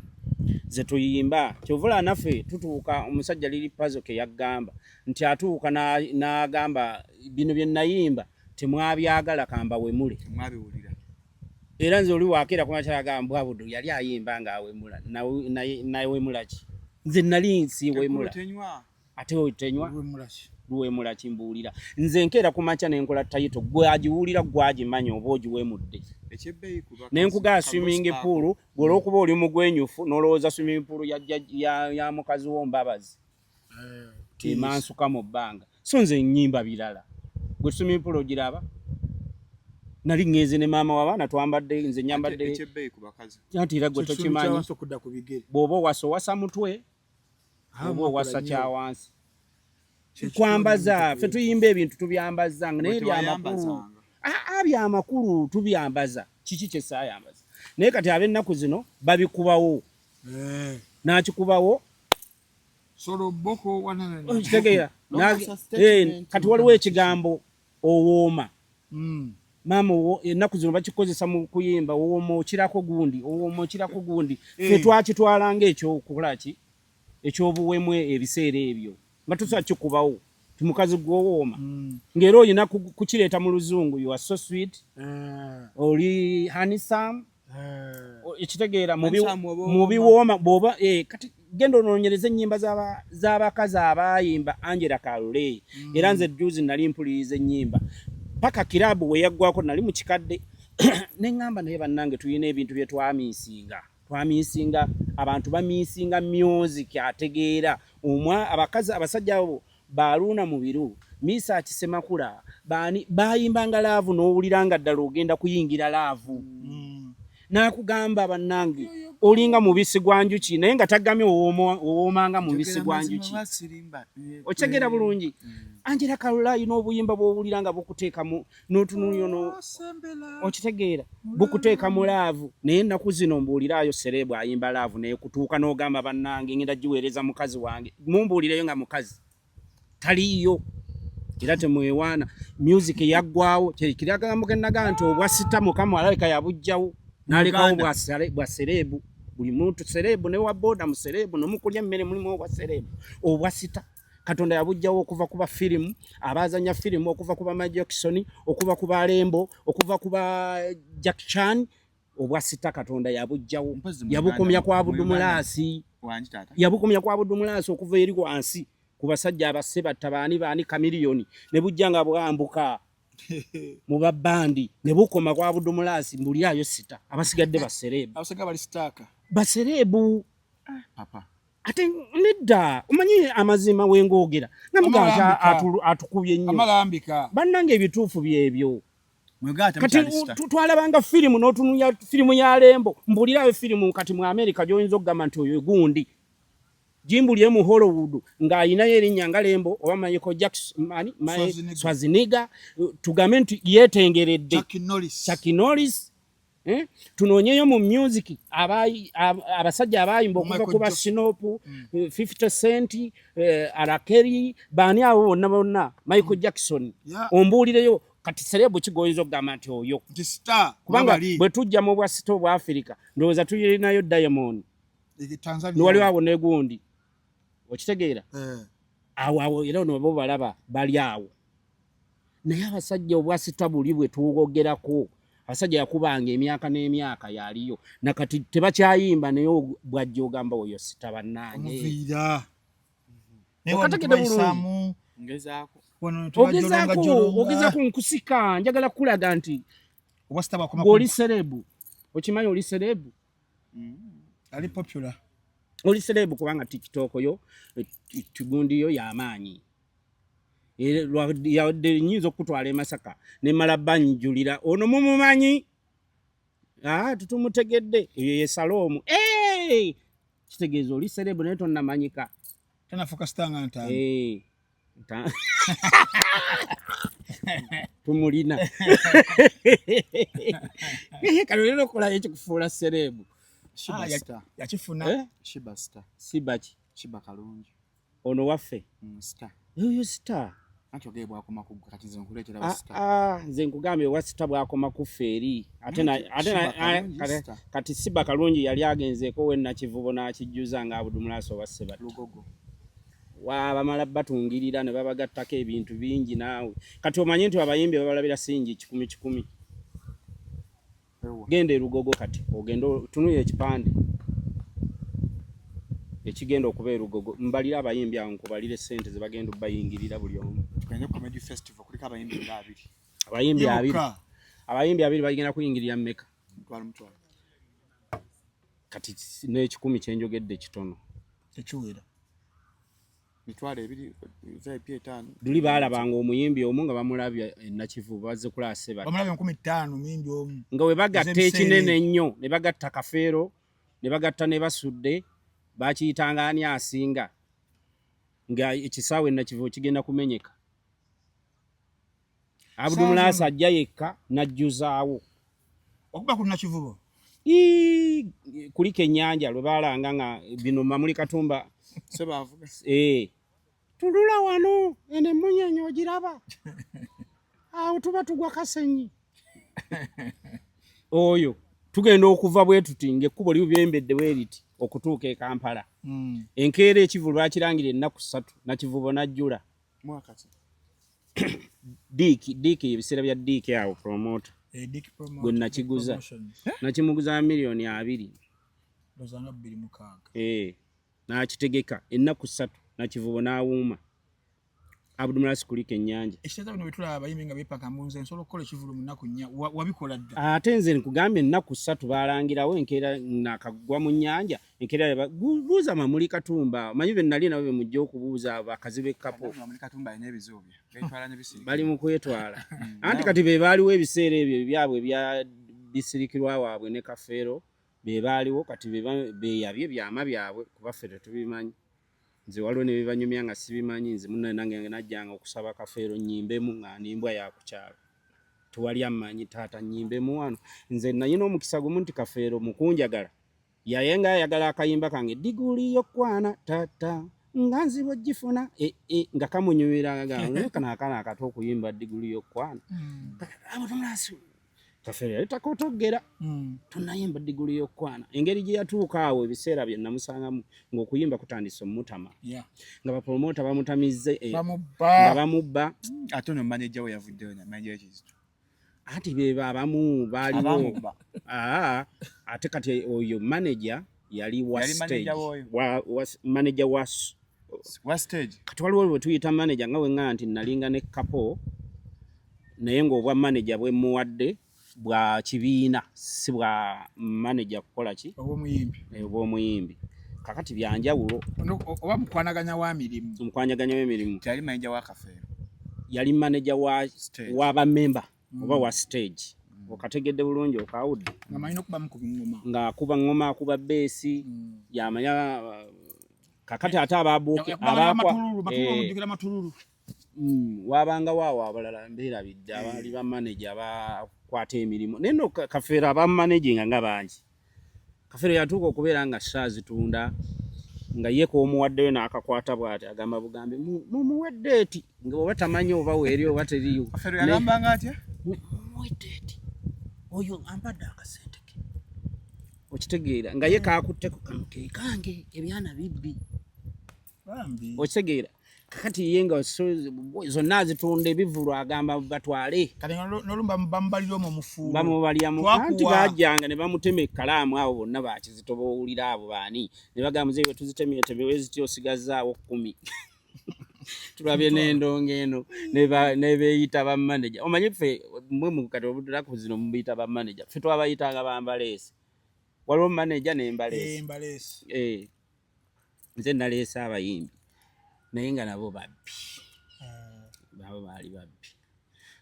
ze tuyimba kyovula naffe tutuuka omusajja liri pazo ke yaggamba nti atuuka n'agamba bino bye nayimba temwabyagala kamba wemule temwabiwulira era nze oli wakeera kumakyala agamba Abudu yali ayimba ng'awemula nawemula ki nze nali nsiwemula ate otenywa luwemula kimbuulira nze nkeera ku makya nenkola tayito gwagiwulira gwagimanya oba ogiwemudde nenkugaa swimming pool olw'okuba oli mugwenyufu n'olowooza swimming pool ya mukazi w'ombabazi emansuka mu bbanga so nze nnyimba birala gwe swimming pool ogiraba nali ngeze ne maama w'abaana twambadde nze nyambadde nti era gwe tokimanyi bw'oba owasa mutwe oba owasa kyawansi kwambaza ffe tuyimba ebintu tubyambazanga naye byamakulu byamakulu tubyambaza kiki kyesaayambaza naye kati ab'ennaku zino babikubawo n'akikubawo kitegeera kati waliwo ekigambo owooma maama ennaku zino bakikozesa mu kuyimba owooma okirako gundi owooma okirako gundi ffe twakitwalanga ekyokukola ki ekyobuwemwe ebiseera ebyo nga tusobola kikubawo mukazi gwowooma ng'era oyina kukireeta mu luzungu you are so sweet oli handsome ekitegeera mu biwooma bw'oba kati genda onoonyereza ennyimba z'abakazi abaayimba Angela Kalule era nze juzi nali mpuliriza ennyimba paka kiraabu we yaggwako nali mu kikadde ne ŋŋamba naye bannange tulina ebintu bye twamiisinga abantu bamiisinga music ategeera abakazi abasajja abo baaluuna mu biru Misa Kisemakula baayimbanga laavu n'owuliranga ddala ogenda kuyingira laavu n'akugamba bannange olinga mubisi gwa njuki naye nga tagamye owoomanga mubisi gwa njuki okitegeera bulungi Angela Kalule ayina obuyimba bw'owulira nga bukuteekamu n'otunulyo okitegeera bukuteeka mu laavu naye ennaku zino mbuuliraayo serebu ayimba laavu naye kutuuka n'ogamba bannange ngenda giweereza mukazi wange mumbuulireyo nga mukazi taliyo era temwewaana music yaggwawo kiragambo kennaga nti obwasita Mukama alabika yabujjawo n'alekawo bwa serebu buli muntu serebu ne wa boda mu serebu n'omukulya emmere mulimu obwa serebu obwasita Katonda yabujjawo okuva ku bafirimu abazanya firimu okuva ku ba Jackson okuva ku ba Lembo okuva ku ba Jack Chan obwasita Katonda yabujjawo yabukomya kwa Budumulasi okuva eri wansi ku basajja abasebatta baani kamiliyoni ne bujjanga bwambuka mu babandi ne bukoma kwa Budumulasi mbulirayo sita abasigadde baserebu baserebu papa ate nedda omanyi amazima wengogera namuganja atukubye nnyo amalambika bannange ebituufu byebyo kati twalabanga firimu n'otunuya firimu ya Lembo mbulirayo firimu kati mu America gy'oyinza okugamba nti oyo gundi jimbulye mu Hollywood ng'ayina erinnya nga Lembo oba Michael Jackson Schwarzenegger tugambe nti yeetengeredde Chuck Norris tunoonyeyo mu music abasajja abayimba okuva ku Sinopu 50 Cent Arakeri baani abo bonna Michael Jackson ombuulireyo kati serebu kigoyinza okugamba nti oyo kubanga bwe tujja mu bwa sito bwa Africa ndowooza tulinayo Diamond waliwo abo ne gundi okitegeera awo era ono bo balaba bali awo naye abasajja obwa sito buli bwe tuwogerako abasajja yakubanga emyaka n'emyaka yaliyo nakati tebakyayimba naye bwajja ogamba oyo sita bannange ogezaako nkusika njagala kulaga nti oli serebu okimanyi oli serebu ali popular oli serebu kubanga TikTok yo tugundi yo y'amaanyi yawadde nyinza okutwala e Masaka ne mala banjulira ono mumumanyi tutumutegedde ye Salom kitegeeza oli serebu naye tonnamanyika tanafuka stanga nta tumulina kalolero kola ekikufuula serebu yakifuna Shiba Kalungi ono waffe oyo star nze nkugambe wa star bwakoma kufe eri kati Shiba Kalungi yali agenzeeko we Nakivubo n'akijjuza nga Budumulasi oba Ssebatta bamala batungirira ne babagattako ebintu bingi naawe kati omanyi nti abayimbi babalabira singi 10 genda Lugogo kati ogenda tunuye ekipande ekigenda okuba Lugogo mbalira abayimbi awo nkubalire sente ze bagenda bayingirira buli omu tukanye comedy festival kuliko abayimbi 2 abayimbi 2 bagenda kuyingirira mmeka mutwalo kati ne10 kyenjogedde kitono tekiwera mitwalo 2 VIP 5 duli balabanga omuyimbi omu nga bamulabya Nakivubo bazze kulase bati bamulabya 15 muyimbi omu nga we bagatta ekinene nnyo ne bagatta Kafeero ne bagatta ne Basudde bakiyitanga ani asinga nga ekisaawe Nakivubo kigenda kumenyeka Budumulasi ajja yekka najjuzaawo okuba ku Nakivubo kuliko ennyanja lwe balanga nga bino Mamuli Katumba sebavuga tulula wano ene munyenye ogiraba awo tuba tugwa Kasenyi oyo tugenda okuva bwe tutinga ekkubo libyembedde weriti okutuuka e Kampala. Enkeera ekivu lwakirangira ennaku 3 Nakivubo najjula. Mwaka ki? Diiki ebiseera bya Diiki awo promoter. Dick promoter. Gwe nakiguza. Nakimuguza miliyoni 2. Dozanga 26. Nakitegeka ennaku 3 Nakivubo n'awuuma. Abdulmalas kulika ennyanja. Ekitata bino bitula abayimbi nga bepaka munze nsolo okukola ekivulu mu nnaku 4 wabikola dda. Ate nze nkugambye ennaku 3 balangirawo enkeera nakagwa mu nnyanja enkeera buuza Mamuli Katumba manyi be nali nabo be mujja okubuuza bakazi b'ekkapo. Mamuli Katumba alina ebizibu bye betwala ne bisirikirwa. Bali mu kwetwala. Anti kati be baaliwo ebiseera ebyo byabwe bya bisirikirwa waabwe ne Kafeero be baaliwo kati be yabye byama byabwe kuba ffe tetubimanyi. Nze waliwo ne bibanyumya nga sibimanyi nze munne nange najjanga okusaba Kafeero nyimbemu nga nimbwa ya kukyalo. Tuwali amanyi taata nyimbemu wano. Nze nayina omukisa gumu nti Kafeero mukunjagala. Yayenga yagala akayimba kange diguli yokwana tata nga nzibo gifuna nga kamunyumira kana akato okuyimba diguli yokwana. Abadumulasu Kafeero yali takotogera. Tunayimba diguli yokwana. Engeri gye yatuuka awo ebiseera bye namusangamu ng'okuyimba kutandise omutama. Nga bapromota bamutamize nga bamubba. Ate no manager we yavuddeyo na manager ekizito. Ati beba abamu baaliwo. Ate kati oyo manager yali wa stage. Manager wa stage. Kati waliwo bwe tuyita manager nga wenga nti nalinga ne kapo naye ng'obwa manager bwe muwadde bwa kibiina si bwa manager kukola ki obw'omuyimbi kakati byanjawulo oba mukwanaganya wa mirimu w'emirimu yali manager wa Kafeero yali manager wa bamemba oba wa stage okategedde bulungi okawudde nga manyi okuba mukuba ngoma nga akuba ngoma akuba beesi yamanya kakati ate ababuuke matululu wabanga waawo abalala mbeerabidde abali ba manager abakwata emirimu naye no Kafeero abamanaginga nga bangi Kafeero yatuuka okubeera nga saazitunda nga ye k'omuwaddeyo n'akakwata bw'ati agamba bugambe mumuwedde eti nga oba tamanyi oba weeri oba teriyo Kafeero yagambanga atya mumuwedde eti oyo ampadde akasente ke okitegeera nga ye kaakutteko kano ke kange ebyana bibbi okitegeera kakati yenga zonna azitunda ebivulu agamba batwale kati n'olumba bamubalira omwo mufuulu bamubalira mu kanti bajjanga ne bamutema ekkalaamu abo bonna bakizito bawulira abo baani ne bagamba muzeeyi we tuzitemye tebewe zityo osigazzaawo 10 tulabye n'endongo eno ne beeyita bamanager omanyi ffe mwe mukati obudulaku zino mubiyita bamanager ffe twabayitanga bambaleesi waliwo manager n'embaleesi nze naleese abayimbi naye nga nabo babbi nabo baali babbi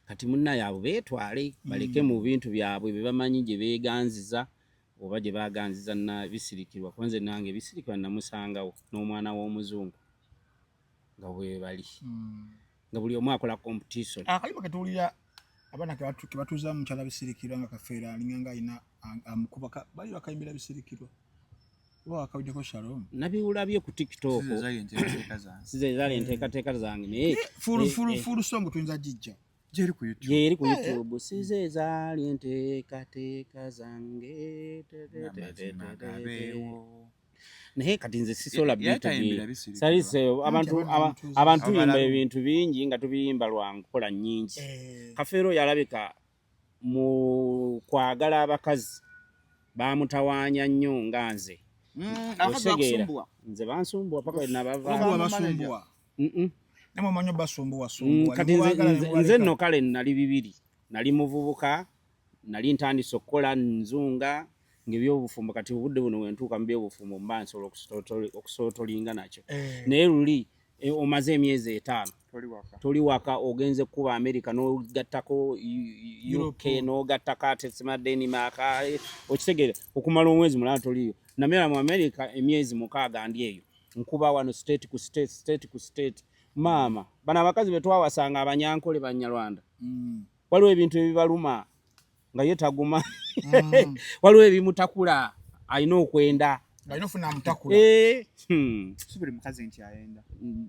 kati munnaye abo beetwale baleke mu bintu byabwe bye bamanyi gye beeganziza oba gye baaganziza na bisirikirwa kwanze nange bisirikirwa namusangawo n'omwana w'omuzungu nga bwe bali nga buli omu akola competition akalimu ketuwulira abaana ke batuuza mu kyala bisirikirwa nga Kafeero alinga nga alina amukuba bali bakayimbira bisirikirwa oba akawuddeko Shalom nabiwulabye ku TikTok sizezali enteekateeka zange naye full song tuyinza gijja gyeri ku YouTube sizezali enteekateeka zange naye kati nze sisola abantu yimba ebintu bingi nga tubiyimba lwa nkola nnyingi Kafeero yalabika mu kwagala abakazi bamutawaanya nnyo nga nze nze bansumbuwa paka nabava namumanyo basumbuwa kati nze nno kale nali bibiri nali muvubuka nali ntandise okukola nzunga ng'ebyobufumbo kati obudde buno wentuuka mu byobufumbo mba nsobola okusootolinga nakyo naye luli omaze emyezi 5 toli waka ogenze kuba America n'ogattako UK n'ogattako ate Denmark okitegeera okumala omwezi mulala toliyo namera mu America emyezi 6 ndi eyo nkuba wano state ku state maama bana abakazi betwawasanga abanyankole Banyarwanda waliwo ebintu ebibaluma nga yetaguma waliwo ebimutakula alina okwenda alina ofuna amutakula sibuli mukazi nti ayenda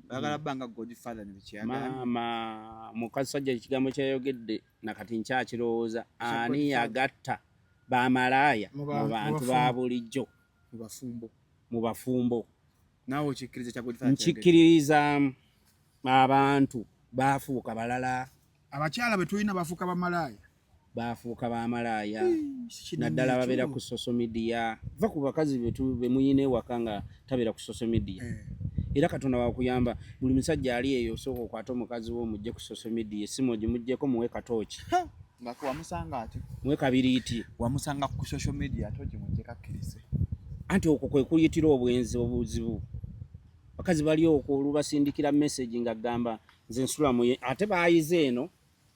bagala banga Godfather ne bikyagala maama mukasajja ekigambo kyayogedde nakati nkyakirowooza ani yagatta bamalaaya mu bantu ba bulijjo mu bafumbo. Nawe okikkiriza kya good fight. Nkikiriza abantu bafuuka balala. Abakyala be tulina bafuuka bamalaaya. Bafuuka bamalaaya. Naddala babeera ku social media. Va ku bakazi be muyine waka nga tabeera ku social media. Era Katonda wakuyamba buli musajja ali eyo osooka okwata omukazi wo mujje ku social media esimu ogimuggyeko muwe katooki. Ngako wamusanga ati. Muwe kabiriiti. Wamusanga ku social media atoji mujje kakkirize. Anti okwo kwe kuyitira obwenzi obuzibu. Bakazi bali okwo olubasindikira message nga gamba nze nsula mu ate baayize eno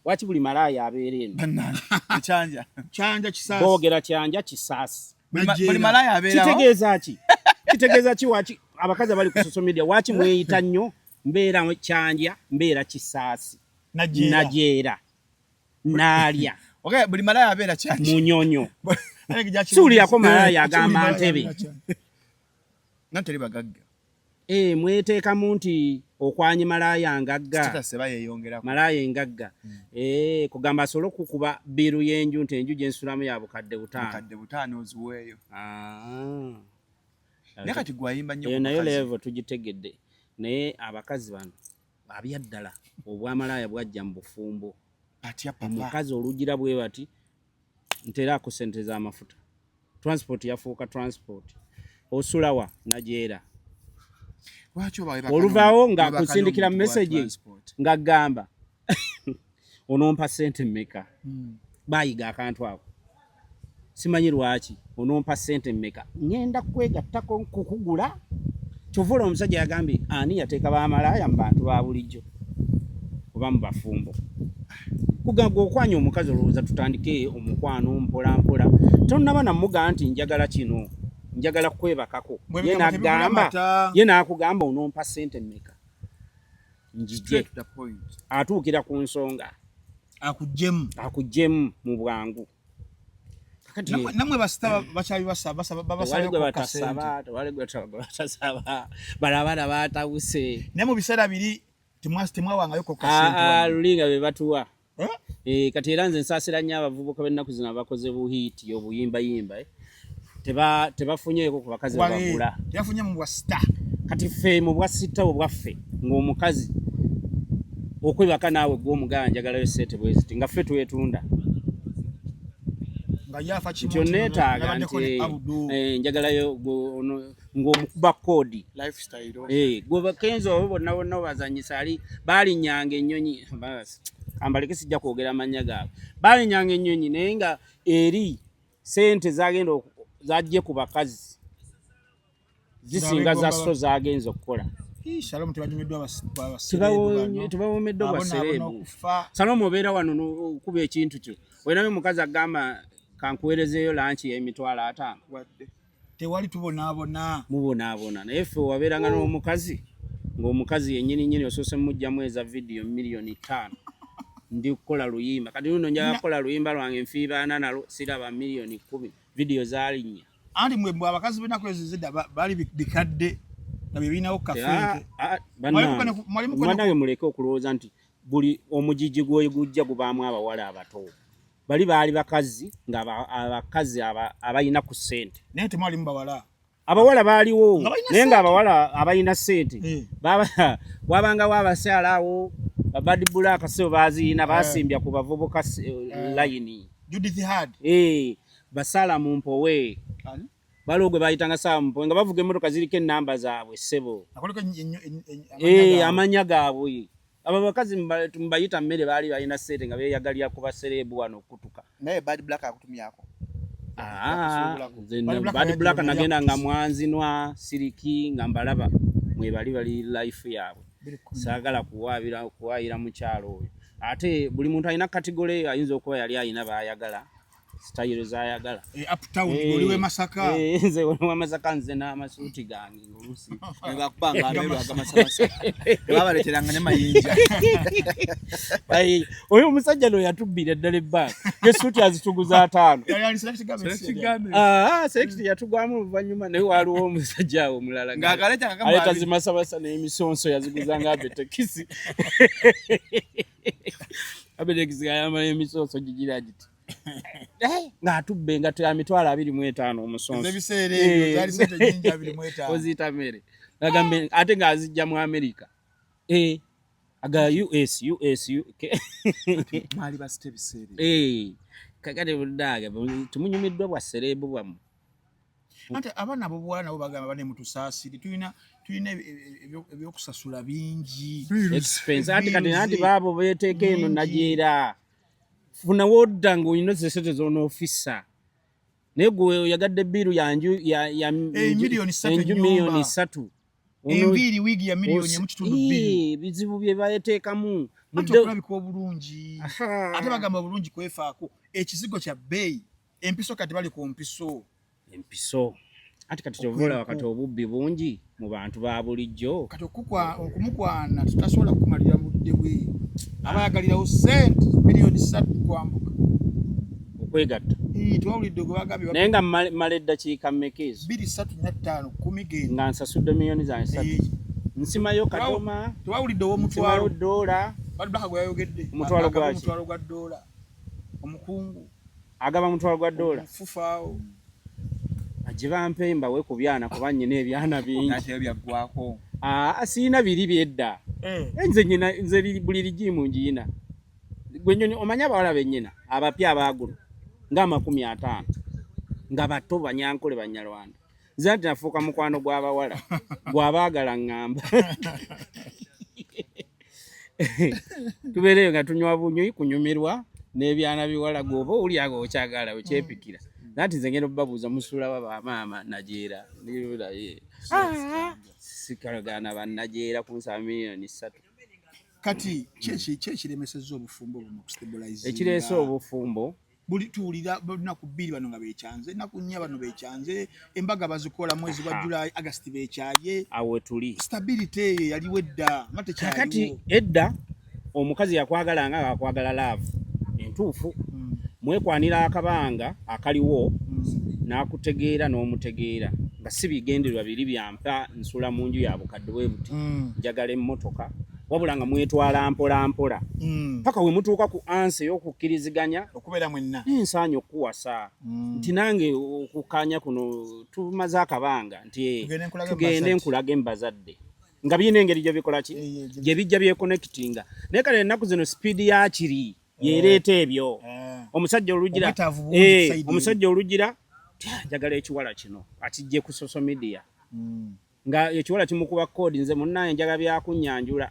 waki buli malaaya abeera eno. Kyanja kisaasi. Boogera kyanja kisaasi. Buli malaaya abeera. Kitegeeza ki? Kitegeeza ki waki abakazi bali ku social media waki mweyita nnyo mbeera kyanja mbeera kisaasi. Najeera. Naalya. Okay, buli malaaya abeera kyanja. Munyonyo. Suulirako malaaya agamba Ntebe. Nanteri bagagga. Mweteekamu nti okwanyi malaaya ngagga. Status bayeyongerako. Malaaya engagga. Kugamba asobole okukuba biru y'enju nti enju gye nsulamu ya bukadde 5. Bukadde 5 oziweeyo. Naye kati gwayimba nnyo ku nayo level tugitegedde. Naye abakazi bano abyaddala obwamalaaya bwajja mu bufumbo. Atya papa. Omukazi olugira bwe bati nteraako sente z'amafuta. Transport yafuuka transport. Osulawa najeera. Oluvaawo nga kusindikira message nga gamba onompa sente mmeka. Bayiga akantu ako. Simanyi lwaki onompa sente mmeka. Ngenda kwegattako kukugula. Kyovula omusajja yagambye ani yateeka bamalaaya mu bantu ba bulijjo oba mu bafumbo. Kugamba okwanya omukazi olowooza tutandike omukwano mpola mpola. Tonnaba namuga nti njagala kino. Njagala kwebakako. Ye n'akugamba onompa sente mmeka. Njije. Atuukira ku nsonga. Akuggyemu mu bwangu. Namwe basita bakyabi babasaba batasaba balabala batabuse. Ne mu biseera biri temwawangayo ko kasente. Lulinga be batuwa. Kati era nze nsaasira nnyo abavubuka b'ennaku zino abakoze buhiiti obuyimbayimba. Tebafunyeeko ku bakazi bagula. Tebafunye mu bwasita. Kati ffe mu bwasita obwaffe ng'omukazi okwebaka naawe gw'omugala njagalayo sente bweziti nga ffe twetunda. Nga yafa kimu kyonneetaaga nti njagalayo ng'omukuba koodi. Lifestyle. Gwe Kenzo abo bonna bazanyisa ali baalinyanga ennyonyi. Ambaleke sijja kwogera amannya gaabwe. Baalinyanga ennyonyi naye nga eri sente zajje ku bakazi zisinga za so zagenza okukola. Shalom tebajumiddwa tebawomeddwa baserebu. Shalom obeera wano okuba ekintu kyo. Wenayo mukazi agamba kankuweerezeeyo lanchi y'emitwalo 5. Tewali tubonaabona. Mubonaabona. Naye ffe wabeeranga n'omukazi ng'omukazi yennyini osoose mujjamu eza vidiyo 5,000,000. Ndi kukola luyimba. Kati luno njagala kukola luyimba lwange nfiibaana nalo siraba 10,000,000. Vidiyo zaalinya. Anti mwe abakazi b'ennaku ezo zidda bali bikadde nga bye birinawo kafente. Bannange muleke okulowooza nti buli omugigi gujja gubaamu abawala abato. Baali bakazi nga abakazi abalina ku ssente. Naye temwali mu bawala. Abawala baaliwo naye nga abawala abalina ssente. Wabangawo abakyala awo Bad Black so baziina basimbya ku bavubuka line. Judith Hard. Basala mu Mpowe. Balogwe bayitanga saa Mpowe nga bavuga emmotoka ziriko ennamba zaabwe ssebo. Amanya gaabwe. Aba bakazi mbayita mmere baali balina ssente nga beeyagalira ku baserebu wano okutuka. Naye Bad Black akutumyako. Bad Black nagenda nga mwanzinwa siriki nga mbalaba mwe bali life yaabwe. Saagala kuwaayira mukyalo oyo. Ate buli muntu alina kategole ayinza okuba yali alina baayagala. Style zayagala. Uptown oliwe Masaka. Nze oliwe Masaka nze n'amasuuti gange ngolusi. Bakubanga abeerwa agamasaka. Babaleteranga ne mayinja. Oyo omusajja lo yatubbira ddala ebbanga. Yesuuti azituguza 5. Yali select gabe. Select yatugwamu oluvannyuma naye waliwo omusajja awo omulala. Ng'akaleta kakamba. Aleta zimasabasa n'emisonso yaziguzanga abetekisi. Abetekisi ayambala emisonso gigira giti. ng'atubbe nga tya mitwalo 25 omusonso ebiseera ebyo zali sente nyingi 25 oziyita mmere agambe ate ng'azijja mu Amerika aga US mali basite biseera kakati buddaga tumunyumiddwa bwa serebu bwamu ate abaana abo bwana bo bagamba bane mutusaasiri tulina ebyokusasula bingi expense ate kati nanti baabo beteeka eno najeera funa wodda ng'olina zesete z'ono ofisa naye gwe oyagadde biiru yanju ya miliyoni 3 enviiri wiigi ya miliyoni emu kitundu 2 bizibu bye bayeteekamu ate okulabika obulungi ate bagamba bulungi kwefaako ekizigo kya bbeeyi empiso kati bali ku mpiso ati kati kyovola wakati obubbi bungi mu bantu ba bulijjo kati okumukwana tutasobola kukumalira mu budde bwe abayagalirawo sente miliyoni 3 kwambuka okwegatta twawulidde gwe bagambye naye nga mmala eddakiika mmeka ezo 235 kumigenda nga nsasudde miliyoni zange 3 nsimayo katoma twawulidde ow'omutwalo dola badubaka gwe yayogedde omutwalo gwaki omutwalo gwa dola omukungu agaba mutwalo gwa dola fufaawo agibampemba we ku byana kuba nnyina ebyana bingi ate byaggwako siina biri byedda nze buli ligimu njiyina gwe nnyoni omanya abawala bennyina abapya abaaguno nga 50 nga bato banyankole banyalwanda nze nti nafuuka mukwano gw'abawala gwabaagala ŋŋamba tubeereyo nga tunywa bunywi kunyumirwa n'ebyana biwala gwoba olyaga okyagala okyepikira nati nze ngenda okubabuuza musula wa bamaama najeera nibulaye sikalagana bannajeera kunsaba miliyoni 3 kati kyekiremesezza obufumbo buno okustabilize ekireese obufumbo buli tuwulira lunaku 2 bano nga bekyanze ennaku 4 bano bekyanze embaga bazikola mwezi gwa July August bekyalye awe tuli stability eyo yaliwo edda nga tekyaliwo kati edda omukazi yakwagalanga akakwagala love entuufu mwekwanira akabanga akaliwo n'akutegeera n'omutegeera nga si bigendererwa biri byampa nsula mu nju ya bukadde bwe buti njagala emmotoka wabula nga mwetwala mpola mpola paka we mutuuka ku ansi ey'okukkiriziganya okubeera mwenna ensaanyi okuwasa nti nange okukanya kuno tumaze akabanga nti tugende nkulaga embazadde nga birina engeri gye bikola ki gye bijja byekonekitinga naye kale ennaku zino sipiidi yakiri yeereeta ebyo omusajja olugira njagala ekiwala kino akijje ku social media nga ekiwala kimukuba koodi nze munnaye njaga byakunyanjula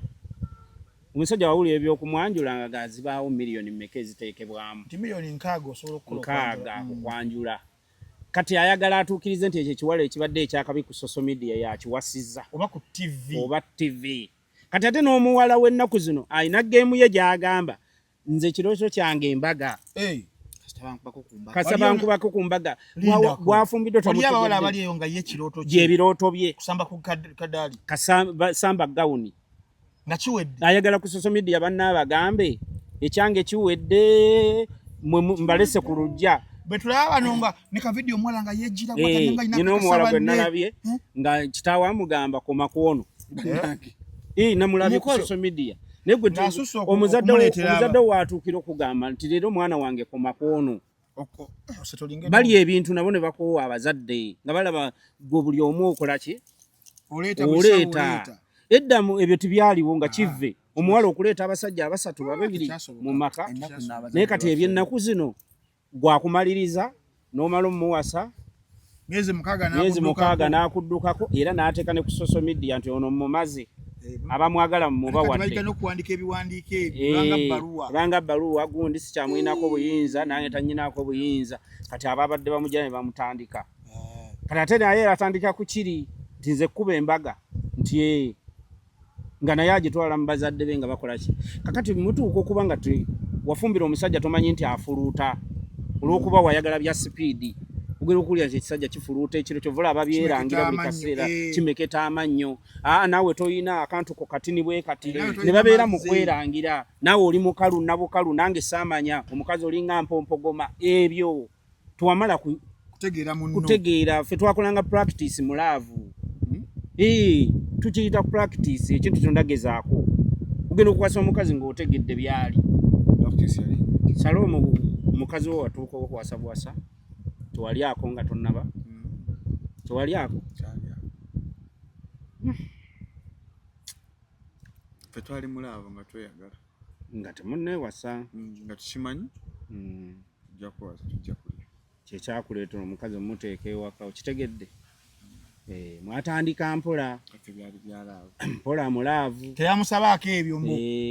omusajja wawulira ebyokumwanjula nga gazibaawo miliyoni mmeka eziteekebwamu miliyoni 6 osobola okukola okwanjula kati ayagala atuukirize nti ekyo ekiwala ekibadde ekyakabi ku social media yakiwasizza oba TV kati ate n'omuwala w'ennaku zino alina geemu ye gy'agamba nze kirooto kyange embaga kasaba nkubako ku mbaga bwafumbiddwa gyebirooto bye kasamba gawuni nga kiwedde ayagala ku social media bannabagambe ekyange kiwedde mbalese ku lujja betulaba bano nga ne ka video mwala nga yejjira kwa nga ina omuwala gwe nalabye nga kitaawa amugamba koma kuono namulabye ku social media negwe omuzadde watuukira okugamba nti leero omwana wange koma kuono bali ebintu nabo ne bakoowa abazadde nga balaba gwe buli omu okola ki oleeta eddamu ebyo tibyaliwo nga kive omuwala okuleeta abasajja 3 babiri mu maka naye kati eby'ennaku zino gwakumaliriza n'omala omuwasa myezi 6 n'akuddukako era n'ateeka ne ku social media nti ono mumaze abamwagala mubawadde n'okuwandika ebiwandiiko ebyo banga bbaluwa gundi sikyamwinako buyinza nange tanyinako buyinza kati ababadde bamujja ne bamutandika kati ate naye atandika ku kiri nti nze kkuba embaga nti nga naye agitwala mu bazadde be nga bakola ki kakati mutuuka okuba nga wafumbira omusajja tomanyi nti afuluuta olw'okuba wayagala bya sipiidi ogera okulya nti ekisajja kifuluuta ekiro kyovula ababyerangira buli kaseera kimeketa amannyo naawe toyina akantu ko katini bwe kati ne babeera mu kwerangira naawe oli mukalu nabukalu nange saamanya omukazi olinga mpompogoma ebyo tuwamala kutegeera ffe twakolanga practice mu laavu tukiyita practice ekintu kyondagezaako ogenda okukwasa omukazi ng'otegedde byali Salome mukazi wo watuuka okuwasabwasa tewaliako nga tonnaba tewaliako twali mulabo nga tweyagala nga temunnewasa nga tukimanyi tujja kuwasa tujja kulya kyekyakuleetera omukazi omuteeka ewaka okitegedde mwatandika mpola byali byalaavu mpola mulaavu teyamusabaako ebyo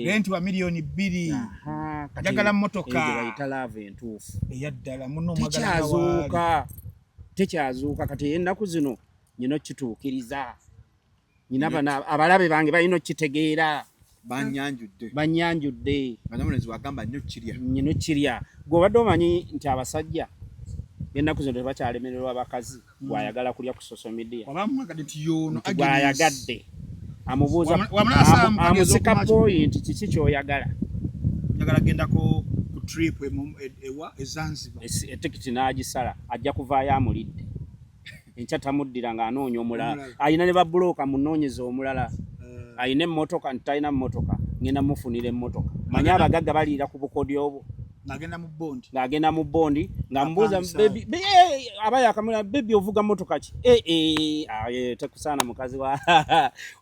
renti wa milioni 2 jagala mmotoka bayita laavu entuufu eyaddala muno tekyazuuka kati ennaku zino nyina okituukiriza nyina bana abalabe bange balina okitegeera banyanjudde banamunezi wagamba nyina okirya gw'obadde omanyi nti abasajja ennaku zino tebakyalemererwa abakazi bw'ayagala kulya ku social media bw'ayagadde amubuuza amusika point kiki ky'oyagala njagala gendako ku trip ewa Zanzibar etikiti n'agisala ajja kuvaayo amulidde enkya tamuddira ng'anoonya omulala ayina ne babulooka munoonyeza omulala ayina emmotoka nti talina mmotoka ngenda mufunira emmotoka manyi abagagga baliira ku bukodyo obwo ng'agenda mu bondi ng'amubuuza aba yakamula bebi ovuga mmotoka ki tekusaana mukazi wa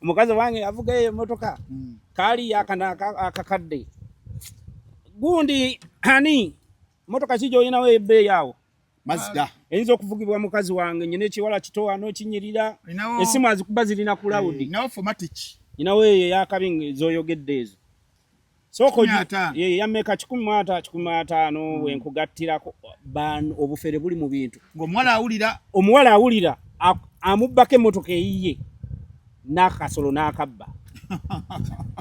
omukazi wange avuga emmotoka kaali akakadde gundi ani mmotoka ki gy'olinawo ebbeeyi awo mazda eyinza okuvugibwa mukazi wange nyina ekiwala kitowa n'okinyirira esimu azikuba zirina ku lawudi nyinawo eyo eyakabi z'oyogedde ezo soko yammeka 15 wenkugattirako obufere buli mu bintu omuwala awulira amubbako emmotoka eyiye n'akasolo n'akabba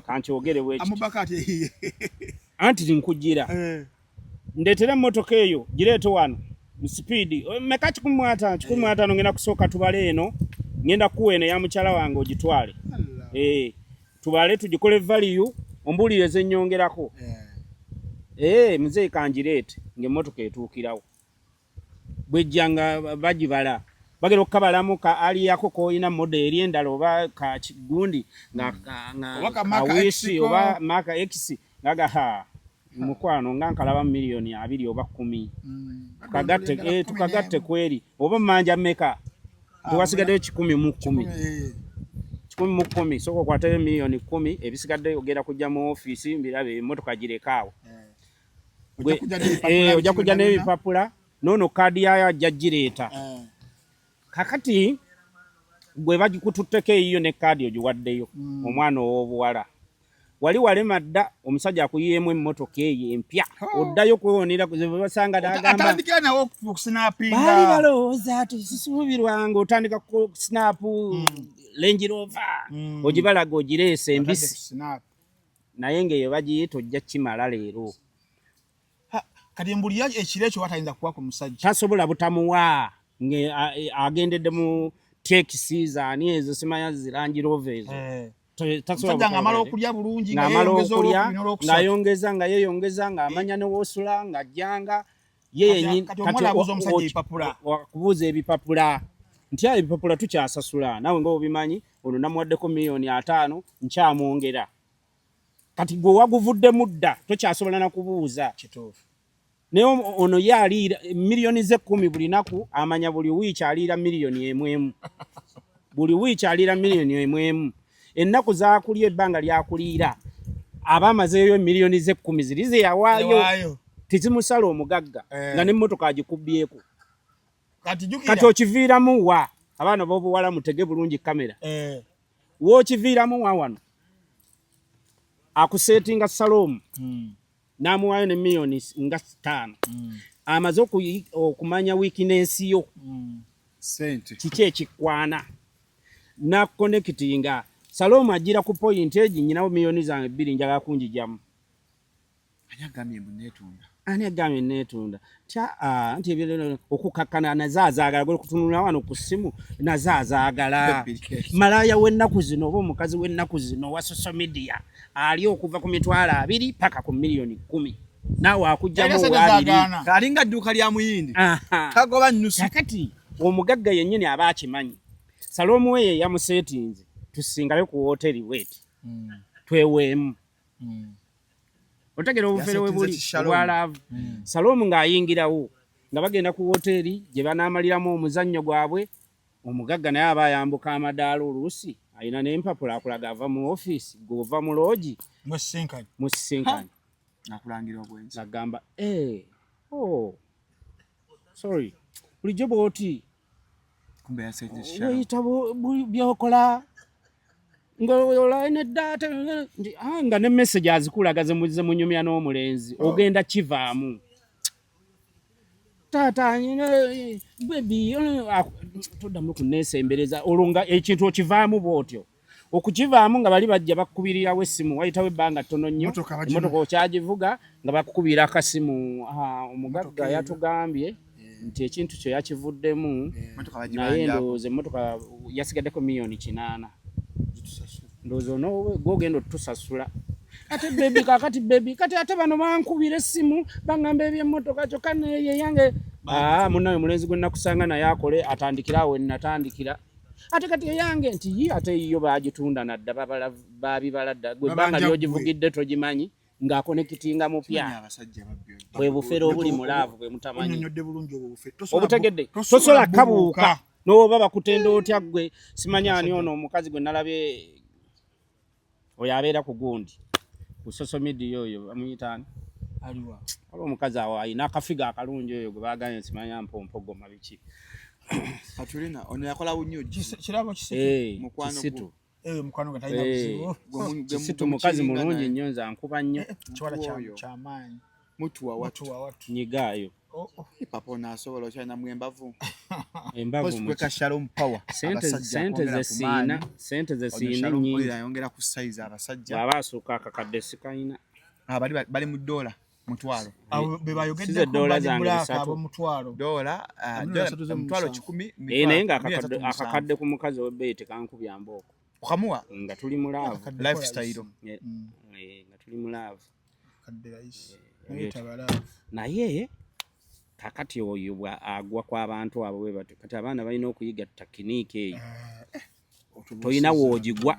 kankyogere bwekiti anti tinkujjira ndeetera emmotoka eyo gireete wano mu sipiidi meka 15 ngenda kusooka tubale eno ngenda kuwa eno ya mukyala wange ogitwale tubale tugikole value ombuulire zennyongerako muzeeyi kangireete ng'emmotoka etuukirawo bwejjanga bagibala bagera okukabalamu ka aliyako koolina moderi endala oba ka kigundi awisi oba maka x ngaga mukwano nga nkalaba milioni 2 oba 10 tukagatte kweri oba mmanja mmeka tuwasigaddeyo 10 mu 10 soko okwate milioni 10 ebisigadde ogenda kujja mu ofiisi mbirabe emmotoka girekaawo ojja kujja n'ebipapula noono kaadi yayo ajja gireeta kakati gwe bagikututteko eyiyo ne kaadi ogiwaddeyo omwana ow'obuwala wali walema dda omusajja akuyiyeemu emmotoka eyo empya oddayo kwewonera basanga atandikira nawo okusinapinga baali balowooza tisisuubirwanga otandika ku sinapu Range Rover ogibalaga ogireese embisi naye ng'eyo bagiyita ojja kimala leero kati mbulira ekiro ekyo watayinza kuwa ku musajja tasobola butamuwa agendedde mu taxi zaani ezo simanya Range Rover ezo ng'amala okulya bulungi ng'ayongeza nga yeeyongeza ng'amanya ne woosula ng'ajjanga kubuuza ebipapula nti ebipapula tukyasasula nawe ng'obimanyi ono namuwaddeko milioni 5 nkyamwongera kati gwe waguvudde mudda tokyasobola na kubuuza kituufu naye ono ye aliira milioni ze 10 buli naku amanya buli wiiki aliira milioni 1 buli wiiki aliira milioni 1 ennaku zaakulya ebbanga lyakuliira aba amazeeyo milioni ze 10 ziri ze yawaayo tizimusala omugagga nga n'emmotoka agikubyeko kati okiviiramu wa abaana b'obuwala mutege bulungi kamera wookiviiramu wa wano akuseetinga Salome n'amuwaayo ne milioni nga 5 amaze okumanya wiikinensi yo kiki ekikwana nakonekitinga Salome agira ku point egi nyinawo milioni zange 2 njagala kunjijamu ani agambye neetunda nti ebyo okukakkana nazaazagala gwe kutunula wano ku ssimu nazaazagala malaaya w'ennaku zino oba omukazi w'ennaku zino wa social media ali okuva ku 20,000 paka ku milioni 10 naawe akugjamu owabiri kalinga dduuka lya muyindi kagoba nnusu kakati omugagga yennyini aba akimanyi Salome weye yamuseetinze tusingayo ku woteri weti tweweemu otegera obufere we buli Shalom. obwalaavu Salom ng'ayingirawo nga bagenda ku hoteri gye banaamaliramu omuzannyo gwabwe omugagga naye aba ayambuka amadaala oluusi alina n'empapula akulaga ava mu ofiisi gweova mu loogi musisinkanye nakulangira obwenzi agamba sorry bulijjo bw'oti kumbe yasente Shalom weyita byokola ng'olaine ddaata nga ne message azikulaga ze munyumya n'omulenzi ogenda kivaamu taata bebi toddamu kunneesembereza olwo nga ekintu okivaamu bw'otyo okukivaamu nga bali bajja bakukubirirawo essimu wayitawo ebbanga ttono nnyo emmotoka okyagivuga nga bakukubira akasimu omugagga yatugambye nti ekintu kyo yakivuddemu naye ndowooza emmotoka yasigaddeko $8,000 ndowooza gwogenda otusasula ate bebi kakati bebi kati ate bano bankubira essimu baŋŋamba ebyemmotoka kyokka naye yange munnawe mulenzi gwe nakusanga naye akole atandikira awo natandikira ate kati eyange nti ate yo bagitunda nadda babibala dda gwe ebbanga lyogivugidde togimanyi ng'akonekitinga mupya bwe bufere obuli mulaavu bwe mutamanyi obutegedde tosobola kabuuka n'oba bakutenda otya ggwe simanyi ani ono omukazi gwe nalabye oyo abeera ku gundi ku social media oyo bamuyitaani aliwa omukazi awo ayina akafiga akalungi oyo gwe baaganye nsimanya mpompogoma biki Katulina ono yakola bunyo kirabo Kisitu mukwano gatalina buzibu Kisitu mukazi mulungi nnyo nze ankuba nnyo kiwala ky'amaanyi mutu wa watu nyigaayo papa nasobola okyalina mu embavu embavu Shalom power sente ze siina nnyingi yayongera ku size abasajja bw'aba asukka akakadde sikayina bali mu dola mutwalo be bayogedde ko bali mulaka abo mutwalo dola mutwalo 10 naye nga akakadde ku mukazi w'ebbeeyi tekankubya mbooko okamuwa nga tuli mulaavu lifestyle nga tuli mulaavu tabalaavu naye kakati oyo agwa kw'abantu abo bwe batyo kati abaana balina okuyiga takiniiki eyo toyina woogigwa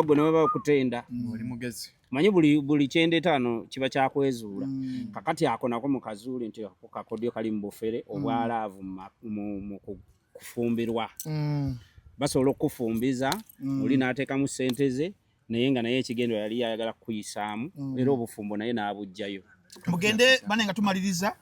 gwe nawe bakutenda oli mugezi manyi buli 95 kiba kyakwezuula kakati ako nako mukazuuli nti kakodyo kali mu bufere obwalaavu mu kufumbirwa basobola okufumbiza oli n'ateekamu ssente ze naye nga naye ekigendo yali yayagala kukuyisaamu era obufumbo naye n'abugjayo mugende bane nga tumaliriza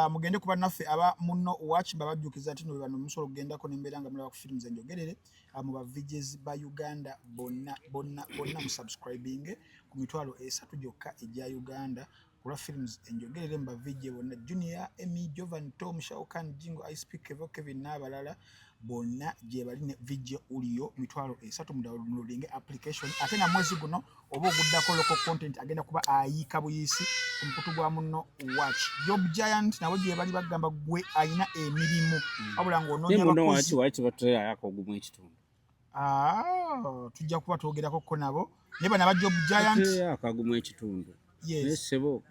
mugende kuba naffe aba muno watch babajjukiza ati no bano musolo kugendako n'embeera nga mulaba ku films enjogerere mu ba VJs ba Uganda bonna mu subscribing ku mitwalo 3 gyokka ejja Uganda kula films enjogerere mu ba VJ bonna Junior Emmy Jovan Tom Shaukan Jingo I Speak Kevin n'abalala bonna gye bali ne VJ Ulio mitwalo 3 mu downloading application ate na mwezi guno oba oguddako local content agenda kuba ayika buyisi omukutu gwa muno watch Job Giant nabo gye bali bagamba gwe ayina emirimu wabula ng'onoonya abakozi waki batera yako ogumu ekitundu tujja kuba twogerako ko nabo naye bana ba Job Giant akagumu ekitundu sebo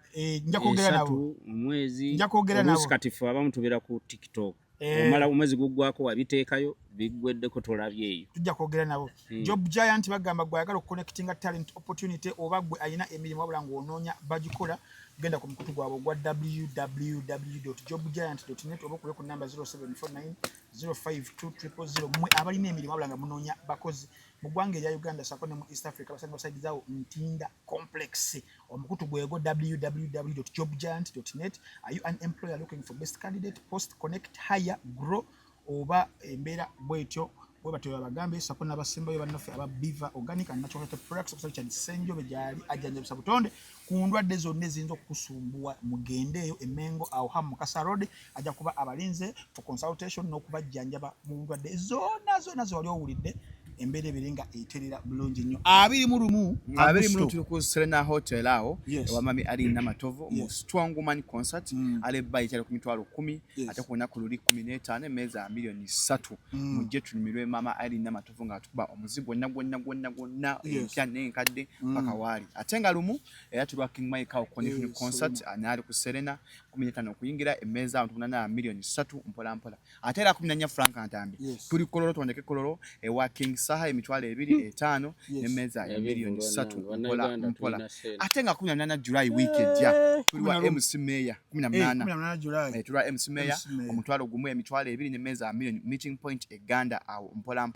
nja kwogera nabo omwezi nja kwogera nabo katifu abamu tubera ku TikTok omala omwezi guggwako wabiteekayo biggweddeko tolabyeyo tujja kwogera nabo Job Giant bagamba gwe ayagala okuconnectinga talent opportunity oba gwe ayina emirimu wabula ng'onoonya bagikola genda ku mukutu gwabwe gwa www.jobgiant.net oba okube ku namba 0749052000 mwe abalina emirimu wabula nga munoonya bakozi mu ggwanga erya Uganda sako ne mu East Africa basanga baside zaawo Ntinda Complex omukutu gwego www.jobgiant.net. Are you an employer looking for best candidate? Post, connect, hire, grow oba embeera bwetyo bwe batyo bagambe sako n'abasembayo bannaffe aba Beaver Organic and Natural Health Products okusaba kyali Ssenjobe gyali ajjanjabisa butonde ku ndwadde zonna eziyinza okukusumbuwa mugendeeyo Emengo awo ha Mukasa Road ajja kuba abalinze for consultation n'okubajjanjaba mu ndwadde zonna ze wali owulidde embeera ebirenga eterera bulungi nnyo 21 tuli ku Serena Hotel awo ewamami alina matovu mu Strong Woman Concert alebbayi kyali ku mitwalo 10 ate ku lunaku luli 15 emmeeza $3 mujje tunyumirwe mama alina matovu nga tukuba omuzigo gwonna empya n'enkadde paka waali ate nga lumu era tulwa King Mike awo Connection Concert anaali ku Serena 15 okuyingira emmeeza $3 mpola ate era 14 frank antambi tuli kololo tuwandeke kololo ewa King saha emitwalo 2.5 n'emmeeza ya milioni 3 mpola ate nga 18 July week ejja tulwa MC Mayor 18 July tulwa MC Mayor omutwalo gumu emitwalo 2 n'emmeeza ya milioni meeting point eganda awo mpola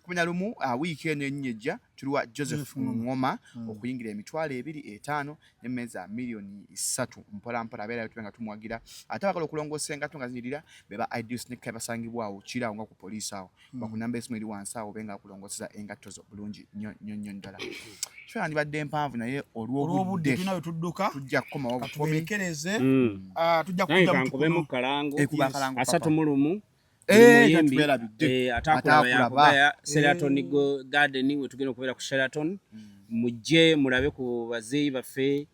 11 week eno ejja tulwa Joseph Ngoma okuyingira emitwalo 2.5 n'emmeeza ya milioni 3 mpola abeera tubenga tumwagira ate bakala okulongoosa engato nga zinirira beba ideal snake basangibwa awo kira nga ku police awo bakunamba esimu eri wansi awo benga kulongooseza engato zo bulungi nnyo ddala kyo andibadde mpanvu naye olw'obudde tunawe tudduka tujja kukomawo tuberekereze tujja kube mu kalango asatu mulumu atakulaba Sheraton Garden we tugenda okubeera ku Sheraton mujje mulabe ku bazeyi baffe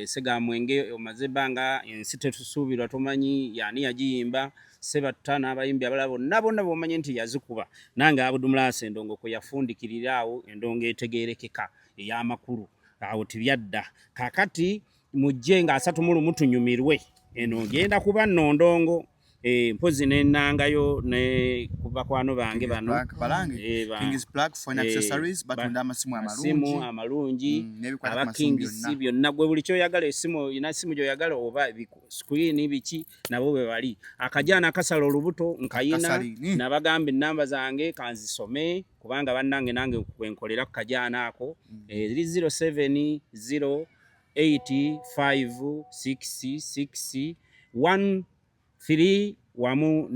sega mwenge omaze banga ensi tetusuubirwa tomanyi yani yagiyimba sebatana abayimbi abalabo nabonna bomanyi nti yazikuba nange Abudumulasa Endongo ko yafundikirira awo endongo etegerekeka ey'amakulu awo tibyadda kakati mujje nga asatu mulumu tunyumirwe eno genda kuba Nondongo mpozi nenangayo ne kuba kwano bange bano King's Black Phone Accessories batunda amasimu amalungi aba King's byonna gwe buli kyoyagala esimu ina simu gyoyagala oba screen biki nabo be bali akajana akasala olubuto nkayina nabagambe namba zange kanzisome kubanga bannange nange kwenkolera kajana ako 070856613 wamu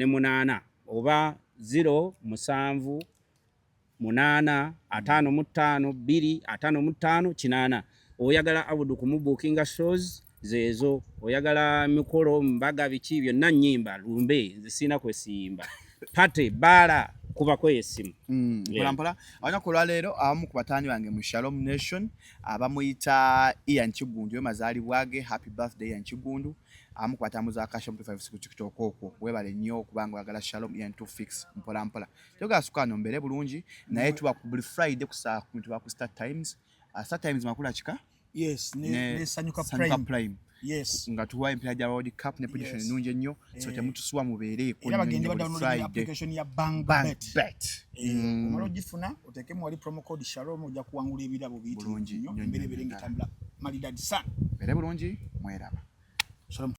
oba 0785525 oyagala Abudu kumubookinga shows zezo oyagala mikolo mbaga biki byonna nnyimba lumbe zisina kwesimba pate bala kuba kwesimu mpola abanyakolwa leero abamu ku bataani bange mu Shalom Nation abamuyita Ian Kigundu mazaalibwage happy birthday Ian Kigundu abamu ku batambuza akashamu 56 ku TikTok okwo webale nnyo kubanga oyagala Shalom Ian to fix mpola toga sukano mbere bulungi naye tuba ku Friday ku saa 10 tuba ku Star Times makula chika yes ne Sanyuka Prime yes nga tuwa empira ja World Cup ne position ennungi ennyo so temutuswa mubeere ko bagende download application ya BangBet omalo gifuna otekemu wali promo code Shalom ojja kuwangula ebirabo bitu nnyo mbere ngitambula malidadi sana bere bulungi mweraba Shalom.